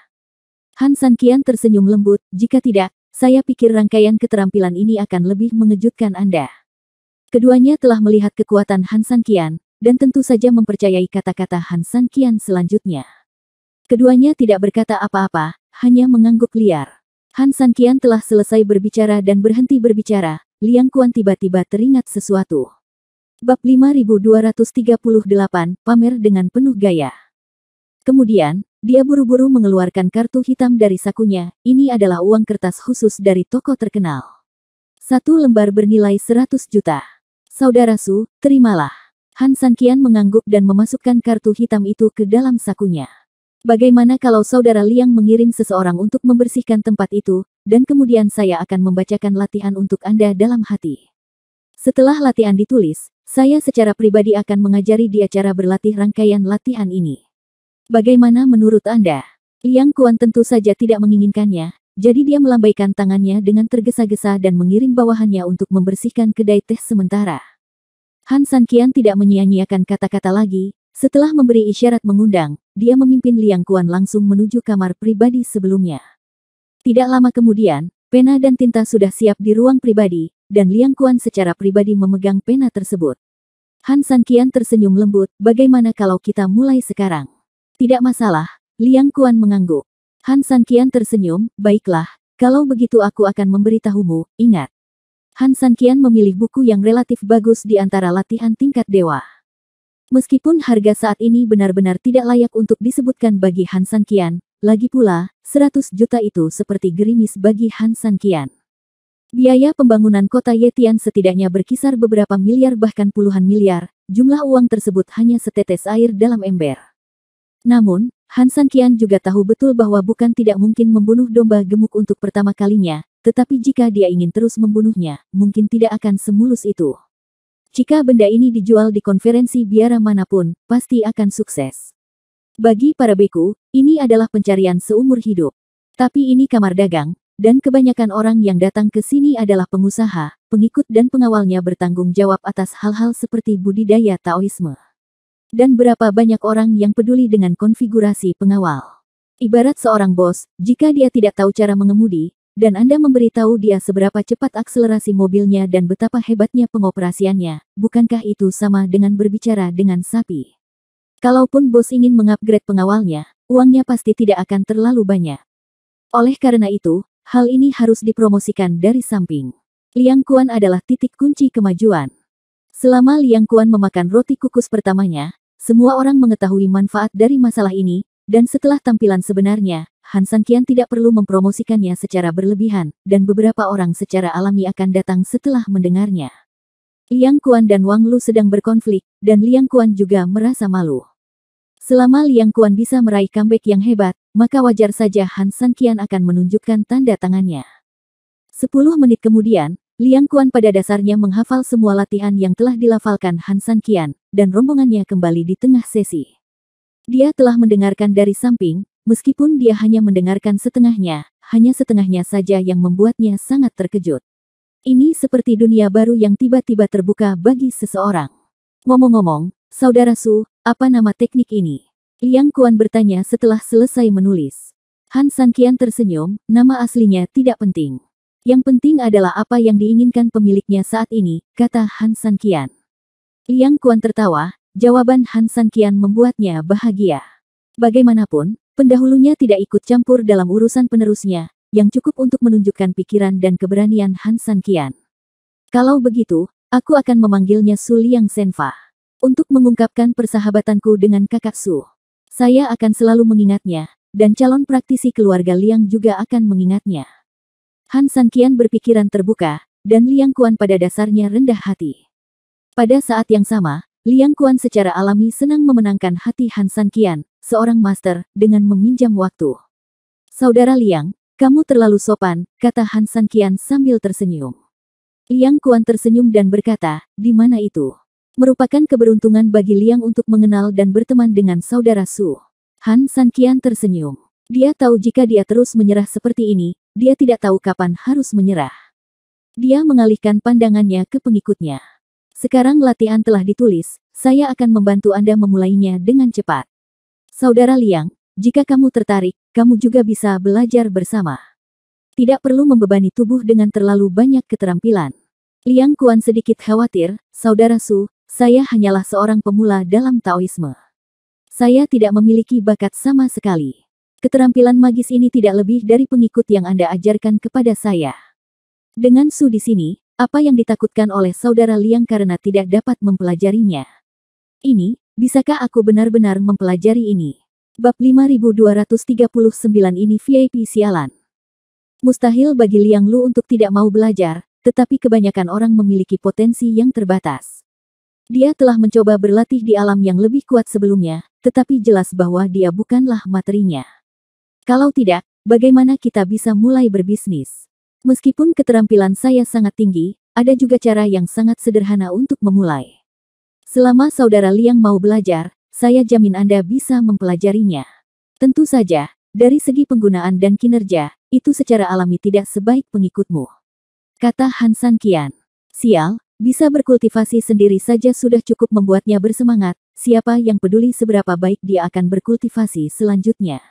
Han Sanqian tersenyum lembut, jika tidak, saya pikir rangkaian keterampilan ini akan lebih mengejutkan Anda. Keduanya telah melihat kekuatan Han Sanqian, dan tentu saja mempercayai kata-kata Han Sanqian selanjutnya. Keduanya tidak berkata apa-apa, hanya mengangguk liar. Han Sanqian telah selesai berbicara dan berhenti berbicara, Liang Kuan tiba-tiba teringat sesuatu. Bab 5238, pamer dengan penuh gaya. Kemudian, dia buru-buru mengeluarkan kartu hitam dari sakunya, ini adalah uang kertas khusus dari toko terkenal. Satu lembar bernilai 100 juta. Saudara Su, terimalah. Han Sanqian mengangguk dan memasukkan kartu hitam itu ke dalam sakunya. Bagaimana kalau saudara Liang mengirim seseorang untuk membersihkan tempat itu, dan kemudian saya akan membacakan latihan untuk Anda dalam hati. Setelah latihan ditulis, saya secara pribadi akan mengajari dia cara berlatih rangkaian latihan ini. Bagaimana menurut Anda? Liang Kuan tentu saja tidak menginginkannya, jadi dia melambaikan tangannya dengan tergesa-gesa dan mengirim bawahannya untuk membersihkan kedai teh sementara. Han Sanqian tidak menyia-nyiakan kata-kata lagi, setelah memberi isyarat mengundang, dia memimpin Liang Kuan langsung menuju kamar pribadi sebelumnya. Tidak lama kemudian, pena dan tinta sudah siap di ruang pribadi, dan Liang Kuan secara pribadi memegang pena tersebut. Han Sanqian tersenyum lembut, bagaimana kalau kita mulai sekarang? Tidak masalah, Liang Kuan mengangguk. Han Sanqian tersenyum, baiklah, kalau begitu aku akan memberitahumu, ingat. Han Sanqian memilih buku yang relatif bagus di antara latihan tingkat dewa. Meskipun harga saat ini benar-benar tidak layak untuk disebutkan bagi Han Sanqian, lagi pula, 100 juta itu seperti gerimis bagi Han Sanqian. Biaya pembangunan kota Yetian setidaknya berkisar beberapa miliar bahkan puluhan miliar, jumlah uang tersebut hanya setetes air dalam ember. Namun, Han Sanqian juga tahu betul bahwa bukan tidak mungkin membunuh domba gemuk untuk pertama kalinya, tetapi jika dia ingin terus membunuhnya, mungkin tidak akan semulus itu. Jika benda ini dijual di konferensi biara manapun, pasti akan sukses. Bagi para beku, ini adalah pencarian seumur hidup. Tapi ini kamar dagang, dan kebanyakan orang yang datang ke sini adalah pengusaha, pengikut dan pengawalnya bertanggung jawab atas hal-hal seperti budidaya Taoisme. Dan berapa banyak orang yang peduli dengan konfigurasi pengawal. Ibarat seorang bos, jika dia tidak tahu cara mengemudi, dan Anda memberitahu dia seberapa cepat akselerasi mobilnya dan betapa hebatnya pengoperasiannya, bukankah itu sama dengan berbicara dengan sapi? Kalaupun bos ingin mengupgrade pengawalnya, uangnya pasti tidak akan terlalu banyak. Oleh karena itu, hal ini harus dipromosikan dari samping. Liang Kuan adalah titik kunci kemajuan. Selama Liang Kuan memakan roti kukus pertamanya, semua orang mengetahui manfaat dari masalah ini, dan setelah tampilan sebenarnya, Han Sanqian tidak perlu mempromosikannya secara berlebihan, dan beberapa orang secara alami akan datang setelah mendengarnya. Liang Kuan dan Wang Lu sedang berkonflik, dan Liang Kuan juga merasa malu. Selama Liang Kuan bisa meraih comeback yang hebat, maka wajar saja Han Sanqian akan menunjukkan tanda tangannya. 10 menit kemudian, Liang Kuan pada dasarnya menghafal semua latihan yang telah dilafalkan Han Sanqian, dan rombongannya kembali di tengah sesi. Dia telah mendengarkan dari samping, meskipun dia hanya mendengarkan setengahnya, hanya setengahnya saja yang membuatnya sangat terkejut. Ini seperti dunia baru yang tiba-tiba terbuka bagi seseorang. Ngomong-ngomong, Saudara Su, apa nama teknik ini? Liang Kuan bertanya setelah selesai menulis. Han Sanqian tersenyum, nama aslinya tidak penting. Yang penting adalah apa yang diinginkan pemiliknya saat ini, kata Han Sanqian. Liang Kuan tertawa, jawaban Han Sanqian membuatnya bahagia. Bagaimanapun, pendahulunya tidak ikut campur dalam urusan penerusnya, yang cukup untuk menunjukkan pikiran dan keberanian Han Sanqian. Kalau begitu, aku akan memanggilnya Su Liang Senfa. Untuk mengungkapkan persahabatanku dengan kakak Su. Saya akan selalu mengingatnya, dan calon praktisi keluarga Liang juga akan mengingatnya. Han Sanqian berpikiran terbuka, dan Liang Kuan pada dasarnya rendah hati. Pada saat yang sama, Liang Kuan secara alami senang memenangkan hati Han Sanqian, seorang master, dengan meminjam waktu. Saudara Liang, kamu terlalu sopan, kata Han Sanqian sambil tersenyum. Liang Kuan tersenyum dan berkata, di mana itu? Merupakan keberuntungan bagi Liang untuk mengenal dan berteman dengan saudara Su. Han Sanqian tersenyum. Dia tahu jika dia terus menyerah seperti ini, dia tidak tahu kapan harus menyerah. Dia mengalihkan pandangannya ke pengikutnya. Sekarang latihan telah ditulis, saya akan membantu Anda memulainya dengan cepat. Saudara Liang, jika kamu tertarik, kamu juga bisa belajar bersama. Tidak perlu membebani tubuh dengan terlalu banyak keterampilan. Liang Kuan sedikit khawatir, Saudara Su, saya hanyalah seorang pemula dalam Taoisme. Saya tidak memiliki bakat sama sekali. Keterampilan magis ini tidak lebih dari pengikut yang Anda ajarkan kepada saya. Dengan Su di sini, apa yang ditakutkan oleh Saudara Liang karena tidak dapat mempelajarinya? Ini, bisakah aku benar-benar mempelajari ini? Bab 5239 ini VIP sialan. Mustahil bagi Liang Lu untuk tidak mau belajar, tetapi kebanyakan orang memiliki potensi yang terbatas. Dia telah mencoba berlatih di alam yang lebih kuat sebelumnya, tetapi jelas bahwa dia bukanlah materinya. Kalau tidak, bagaimana kita bisa mulai berbisnis? Meskipun keterampilan saya sangat tinggi, ada juga cara yang sangat sederhana untuk memulai. Selama Saudara Liang mau belajar, saya jamin Anda bisa mempelajarinya. Tentu saja, dari segi penggunaan dan kinerja, itu secara alami tidak sebaik pengikutmu. Kata Han San Qian. Sial, bisa berkultivasi sendiri saja sudah cukup membuatnya bersemangat, siapa yang peduli seberapa baik dia akan berkultivasi selanjutnya.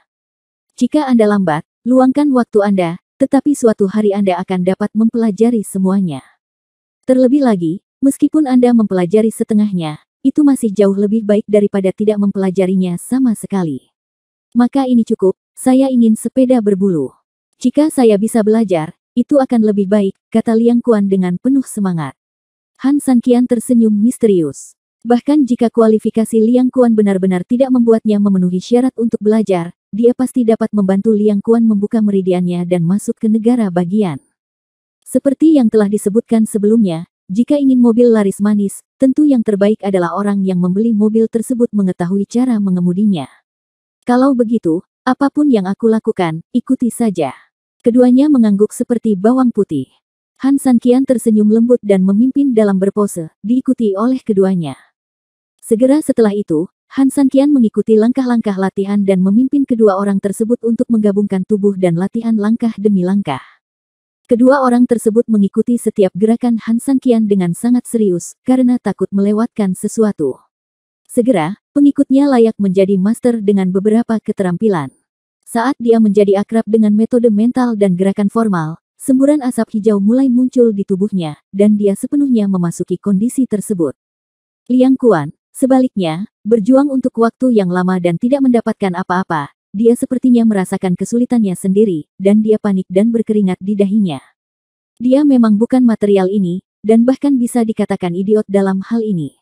Jika Anda lambat, luangkan waktu Anda, tetapi suatu hari Anda akan dapat mempelajari semuanya. Terlebih lagi, meskipun Anda mempelajari setengahnya, itu masih jauh lebih baik daripada tidak mempelajarinya sama sekali. Maka ini cukup, saya ingin sepeda berbulu. Jika saya bisa belajar, itu akan lebih baik, kata Liang Kuan dengan penuh semangat. Han San Qian tersenyum misterius. Bahkan jika kualifikasi Liang Kuan benar-benar tidak membuatnya memenuhi syarat untuk belajar, dia pasti dapat membantu Liang Kuan membuka meridiannya dan masuk ke negara bagian. Seperti yang telah disebutkan sebelumnya, jika ingin mobil laris manis, tentu yang terbaik adalah orang yang membeli mobil tersebut mengetahui cara mengemudinya. Kalau begitu, apapun yang aku lakukan, ikuti saja. Keduanya mengangguk seperti bawang putih. Han San Qian tersenyum lembut dan memimpin dalam berpose, diikuti oleh keduanya. Segera setelah itu, Han San Qian mengikuti langkah-langkah latihan dan memimpin kedua orang tersebut untuk menggabungkan tubuh dan latihan langkah demi langkah. Kedua orang tersebut mengikuti setiap gerakan Han San Qian dengan sangat serius, karena takut melewatkan sesuatu. Segera, pengikutnya layak menjadi master dengan beberapa keterampilan. Saat dia menjadi akrab dengan metode mental dan gerakan formal, semburan asap hijau mulai muncul di tubuhnya, dan dia sepenuhnya memasuki kondisi tersebut. Liang Kuan, sebaliknya, berjuang untuk waktu yang lama dan tidak mendapatkan apa-apa, dia sepertinya merasakan kesulitannya sendiri, dan dia panik dan berkeringat di dahinya. Dia memang bukan material ini, dan bahkan bisa dikatakan idiot dalam hal ini.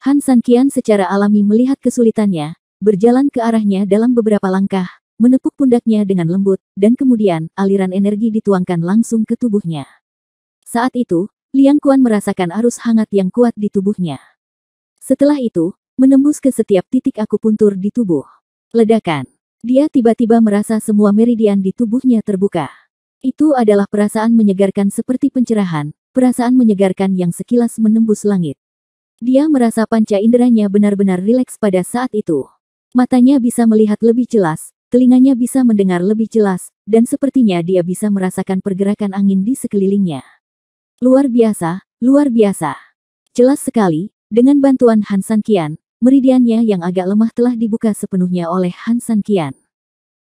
Han San Qian secara alami melihat kesulitannya, berjalan ke arahnya dalam beberapa langkah, menepuk pundaknya dengan lembut, dan kemudian, aliran energi dituangkan langsung ke tubuhnya. Saat itu, Liang Kuan merasakan arus hangat yang kuat di tubuhnya. Setelah itu, menembus ke setiap titik akupuntur di tubuh. Ledakan. Dia tiba-tiba merasa semua meridian di tubuhnya terbuka. Itu adalah perasaan menyegarkan seperti pencerahan, perasaan menyegarkan yang sekilas menembus langit. Dia merasa panca inderanya benar-benar rileks pada saat itu. Matanya bisa melihat lebih jelas, telinganya bisa mendengar lebih jelas, dan sepertinya dia bisa merasakan pergerakan angin di sekelilingnya. Luar biasa, luar biasa. Jelas sekali, dengan bantuan Han San Qian, meridiannya yang agak lemah telah dibuka sepenuhnya oleh Han San Qian.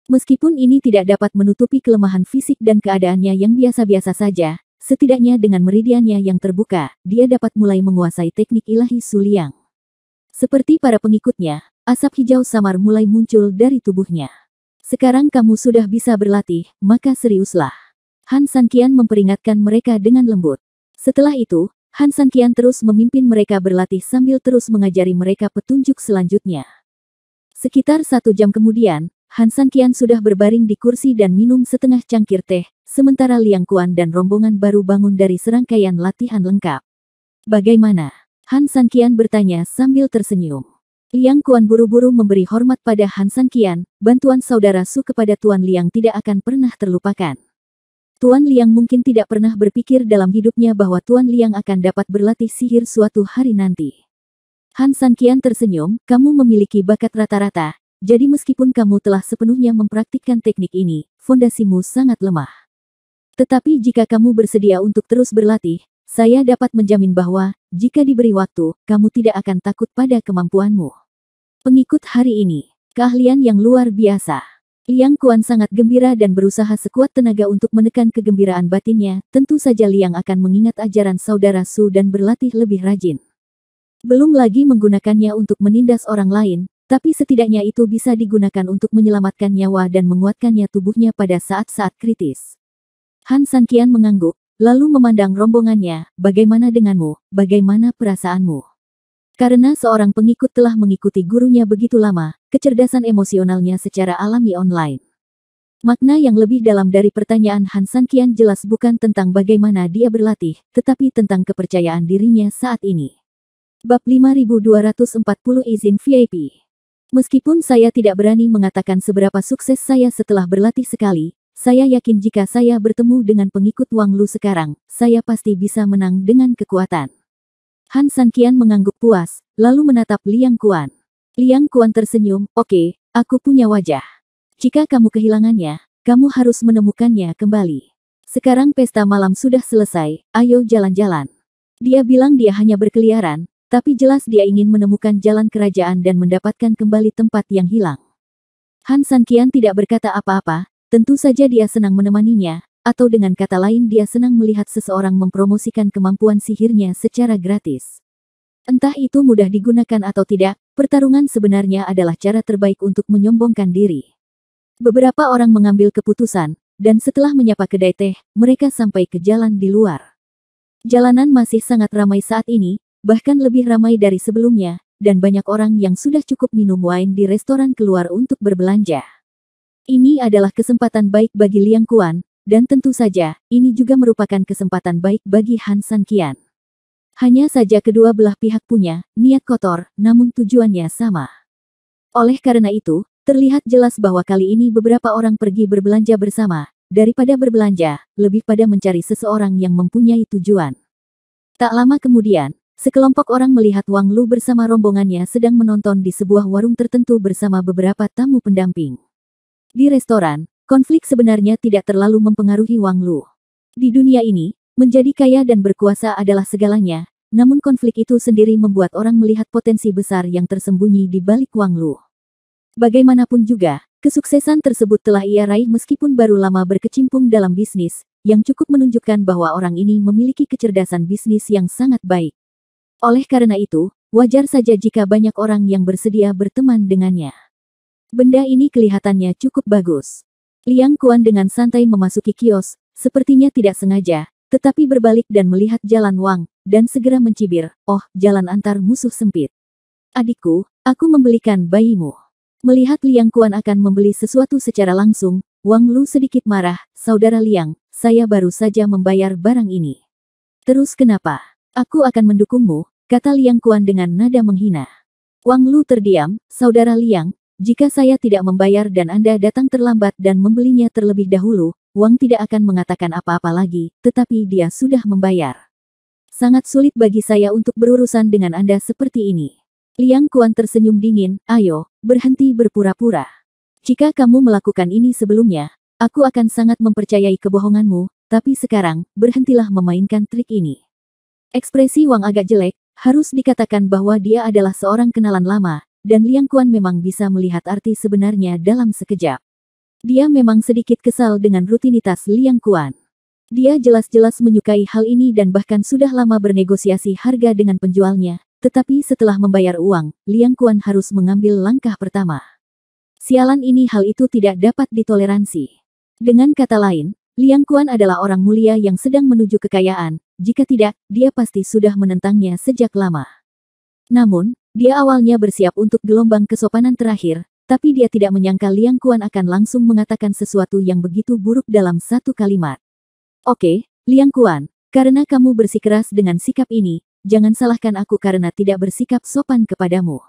Meskipun ini tidak dapat menutupi kelemahan fisik dan keadaannya yang biasa-biasa saja, setidaknya dengan meridiannya yang terbuka, dia dapat mulai menguasai teknik ilahi Su Liang. Seperti para pengikutnya, asap hijau samar mulai muncul dari tubuhnya. Sekarang kamu sudah bisa berlatih, maka seriuslah. Han San Qian memperingatkan mereka dengan lembut. Setelah itu, Han San Qian terus memimpin mereka berlatih sambil terus mengajari mereka petunjuk selanjutnya. Sekitar 1 jam kemudian, Han San Qian sudah berbaring di kursi dan minum setengah cangkir teh, sementara Liang Kuan dan rombongan baru bangun dari serangkaian latihan lengkap. Bagaimana? Han San Qian bertanya sambil tersenyum. Liang Kuan buru-buru memberi hormat pada Han San Qian, bantuan saudara Su kepada Tuan Liang tidak akan pernah terlupakan. Tuan Liang mungkin tidak pernah berpikir dalam hidupnya bahwa Tuan Liang akan dapat berlatih sihir suatu hari nanti. Han San Qian tersenyum, kamu memiliki bakat rata-rata, jadi meskipun kamu telah sepenuhnya mempraktikkan teknik ini, fondasimu sangat lemah. Tetapi jika kamu bersedia untuk terus berlatih, saya dapat menjamin bahwa, jika diberi waktu, kamu tidak akan takut pada kemampuanmu. Pengikut hari ini, keahlian yang luar biasa. Liang Kuan sangat gembira dan berusaha sekuat tenaga untuk menekan kegembiraan batinnya. Tentu saja Liang akan mengingat ajaran saudara Su dan berlatih lebih rajin. Belum lagi menggunakannya untuk menindas orang lain, tapi setidaknya itu bisa digunakan untuk menyelamatkan nyawa dan menguatkannya tubuhnya pada saat-saat kritis. Han Sanqian mengangguk, lalu memandang rombongannya. Bagaimana denganmu? Bagaimana perasaanmu? Karena seorang pengikut telah mengikuti gurunya begitu lama, kecerdasan emosionalnya secara alami online. Makna yang lebih dalam dari pertanyaan Han Sanqian jelas bukan tentang bagaimana dia berlatih, tetapi tentang kepercayaan dirinya saat ini. Bab 5240 Izin VIP. Meskipun saya tidak berani mengatakan seberapa sukses saya setelah berlatih sekali, saya yakin jika saya bertemu dengan pengikut Wang Lu sekarang, saya pasti bisa menang dengan kekuatan. Han Sanqian mengangguk puas, lalu menatap Liang Kuan. Liang Kuan tersenyum, oke, aku punya wajah. Jika kamu kehilangannya, kamu harus menemukannya kembali. Sekarang pesta malam sudah selesai, ayo jalan-jalan. Dia bilang dia hanya berkeliaran, tapi jelas dia ingin menemukan jalan kerajaan dan mendapatkan kembali tempat yang hilang. Han Sanqian tidak berkata apa-apa, tentu saja dia senang menemaninya. Atau dengan kata lain dia senang melihat seseorang mempromosikan kemampuan sihirnya secara gratis. Entah itu mudah digunakan atau tidak, pertarungan sebenarnya adalah cara terbaik untuk menyombongkan diri. Beberapa orang mengambil keputusan, dan setelah menyapa kedai teh, mereka sampai ke jalan di luar. Jalanan masih sangat ramai saat ini, bahkan lebih ramai dari sebelumnya, dan banyak orang yang sudah cukup minum wine di restoran keluar untuk berbelanja. Ini adalah kesempatan baik bagi Liang Kuan. Dan tentu saja, ini juga merupakan kesempatan baik bagi Han Sanqian. Hanya saja kedua belah pihak punya niat kotor, namun tujuannya sama. Oleh karena itu, terlihat jelas bahwa kali ini beberapa orang pergi berbelanja bersama, daripada berbelanja, lebih pada mencari seseorang yang mempunyai tujuan. Tak lama kemudian, sekelompok orang melihat Wang Lu bersama rombongannya sedang menonton di sebuah warung tertentu bersama beberapa tamu pendamping. Di restoran, konflik sebenarnya tidak terlalu mempengaruhi Wang Lu. Di dunia ini, menjadi kaya dan berkuasa adalah segalanya, namun konflik itu sendiri membuat orang melihat potensi besar yang tersembunyi di balik Wang Lu. Bagaimanapun juga, kesuksesan tersebut telah ia raih meskipun baru lama berkecimpung dalam bisnis, yang cukup menunjukkan bahwa orang ini memiliki kecerdasan bisnis yang sangat baik. Oleh karena itu, wajar saja jika banyak orang yang bersedia berteman dengannya. Benda ini kelihatannya cukup bagus. Liang Kuan dengan santai memasuki kios, sepertinya tidak sengaja, tetapi berbalik dan melihat jalan Wang, dan segera mencibir, oh, jalan antar musuh sempit. Adikku, aku membelikan bayimu. Melihat Liang Kuan akan membeli sesuatu secara langsung, Wang Lu sedikit marah, saudara Liang, saya baru saja membayar barang ini. Terus kenapa? Aku akan mendukungmu, kata Liang Kuan dengan nada menghina. Wang Lu terdiam, saudara Liang, jika saya tidak membayar dan Anda datang terlambat dan membelinya terlebih dahulu, Wang tidak akan mengatakan apa-apa lagi, tetapi dia sudah membayar. Sangat sulit bagi saya untuk berurusan dengan Anda seperti ini. Liang Kuan tersenyum dingin, ayo, berhenti berpura-pura. Jika kamu melakukan ini sebelumnya, aku akan sangat mempercayai kebohonganmu, tapi sekarang, berhentilah memainkan trik ini. Ekspresi Wang agak jelek, harus dikatakan bahwa dia adalah seorang kenalan lama, dan Liang Kuan memang bisa melihat arti sebenarnya dalam sekejap. Dia memang sedikit kesal dengan rutinitas Liang Kuan. Dia jelas-jelas menyukai hal ini dan bahkan sudah lama bernegosiasi harga dengan penjualnya, tetapi setelah membayar uang, Liang Kuan harus mengambil langkah pertama. Sialan ini hal itu tidak dapat ditoleransi. Dengan kata lain, Liang Kuan adalah orang mulia yang sedang menuju kekayaan, jika tidak, dia pasti sudah menentangnya sejak lama. Namun, dia awalnya bersiap untuk gelombang kesopanan terakhir, tapi dia tidak menyangka Liang Kuan akan langsung mengatakan sesuatu yang begitu buruk dalam satu kalimat. Oke, Liang Kuan, karena kamu bersikeras dengan sikap ini, jangan salahkan aku karena tidak bersikap sopan kepadamu.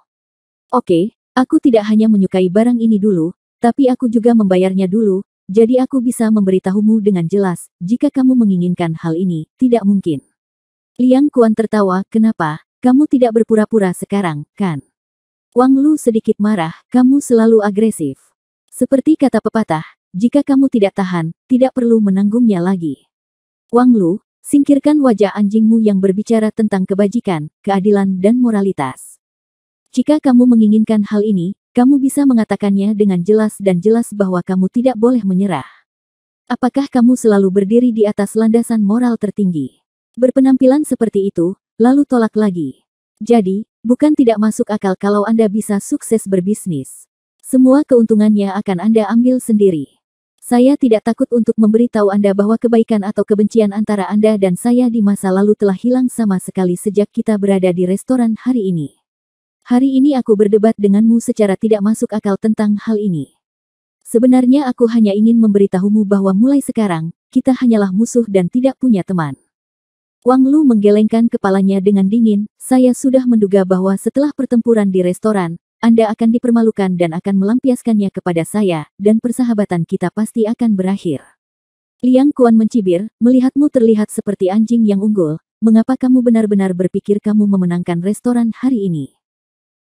Oke, aku tidak hanya menyukai barang ini dulu, tapi aku juga membayarnya dulu, jadi aku bisa memberitahumu dengan jelas, jika kamu menginginkan hal ini, tidak mungkin. Liang Kuan tertawa, kenapa? Kamu tidak berpura-pura sekarang, kan? Wang Lu sedikit marah, kamu selalu agresif. Seperti kata pepatah, jika kamu tidak tahan, tidak perlu menanggungnya lagi. Wang Lu, singkirkan wajah anjingmu yang berbicara tentang kebajikan, keadilan dan moralitas. Jika kamu menginginkan hal ini, kamu bisa mengatakannya dengan jelas dan jelas bahwa kamu tidak boleh menyerah. Apakah kamu selalu berdiri di atas landasan moral tertinggi? Berpenampilan seperti itu, lalu tolak lagi. Jadi, bukan tidak masuk akal kalau Anda bisa sukses berbisnis. Semua keuntungannya akan Anda ambil sendiri. Saya tidak takut untuk memberitahu Anda bahwa kebaikan atau kebencian antara Anda dan saya di masa lalu telah hilang sama sekali sejak kita berada di restoran hari ini. Hari ini aku berdebat denganmu secara tidak masuk akal tentang hal ini. Sebenarnya aku hanya ingin memberitahumu bahwa mulai sekarang, kita hanyalah musuh dan tidak punya teman. Wang Lu menggelengkan kepalanya dengan dingin, saya sudah menduga bahwa setelah pertempuran di restoran, Anda akan dipermalukan dan akan melampiaskannya kepada saya, dan persahabatan kita pasti akan berakhir. Liang Kuan mencibir, melihatmu terlihat seperti anjing yang unggul, mengapa kamu benar-benar berpikir kamu memenangkan restoran hari ini?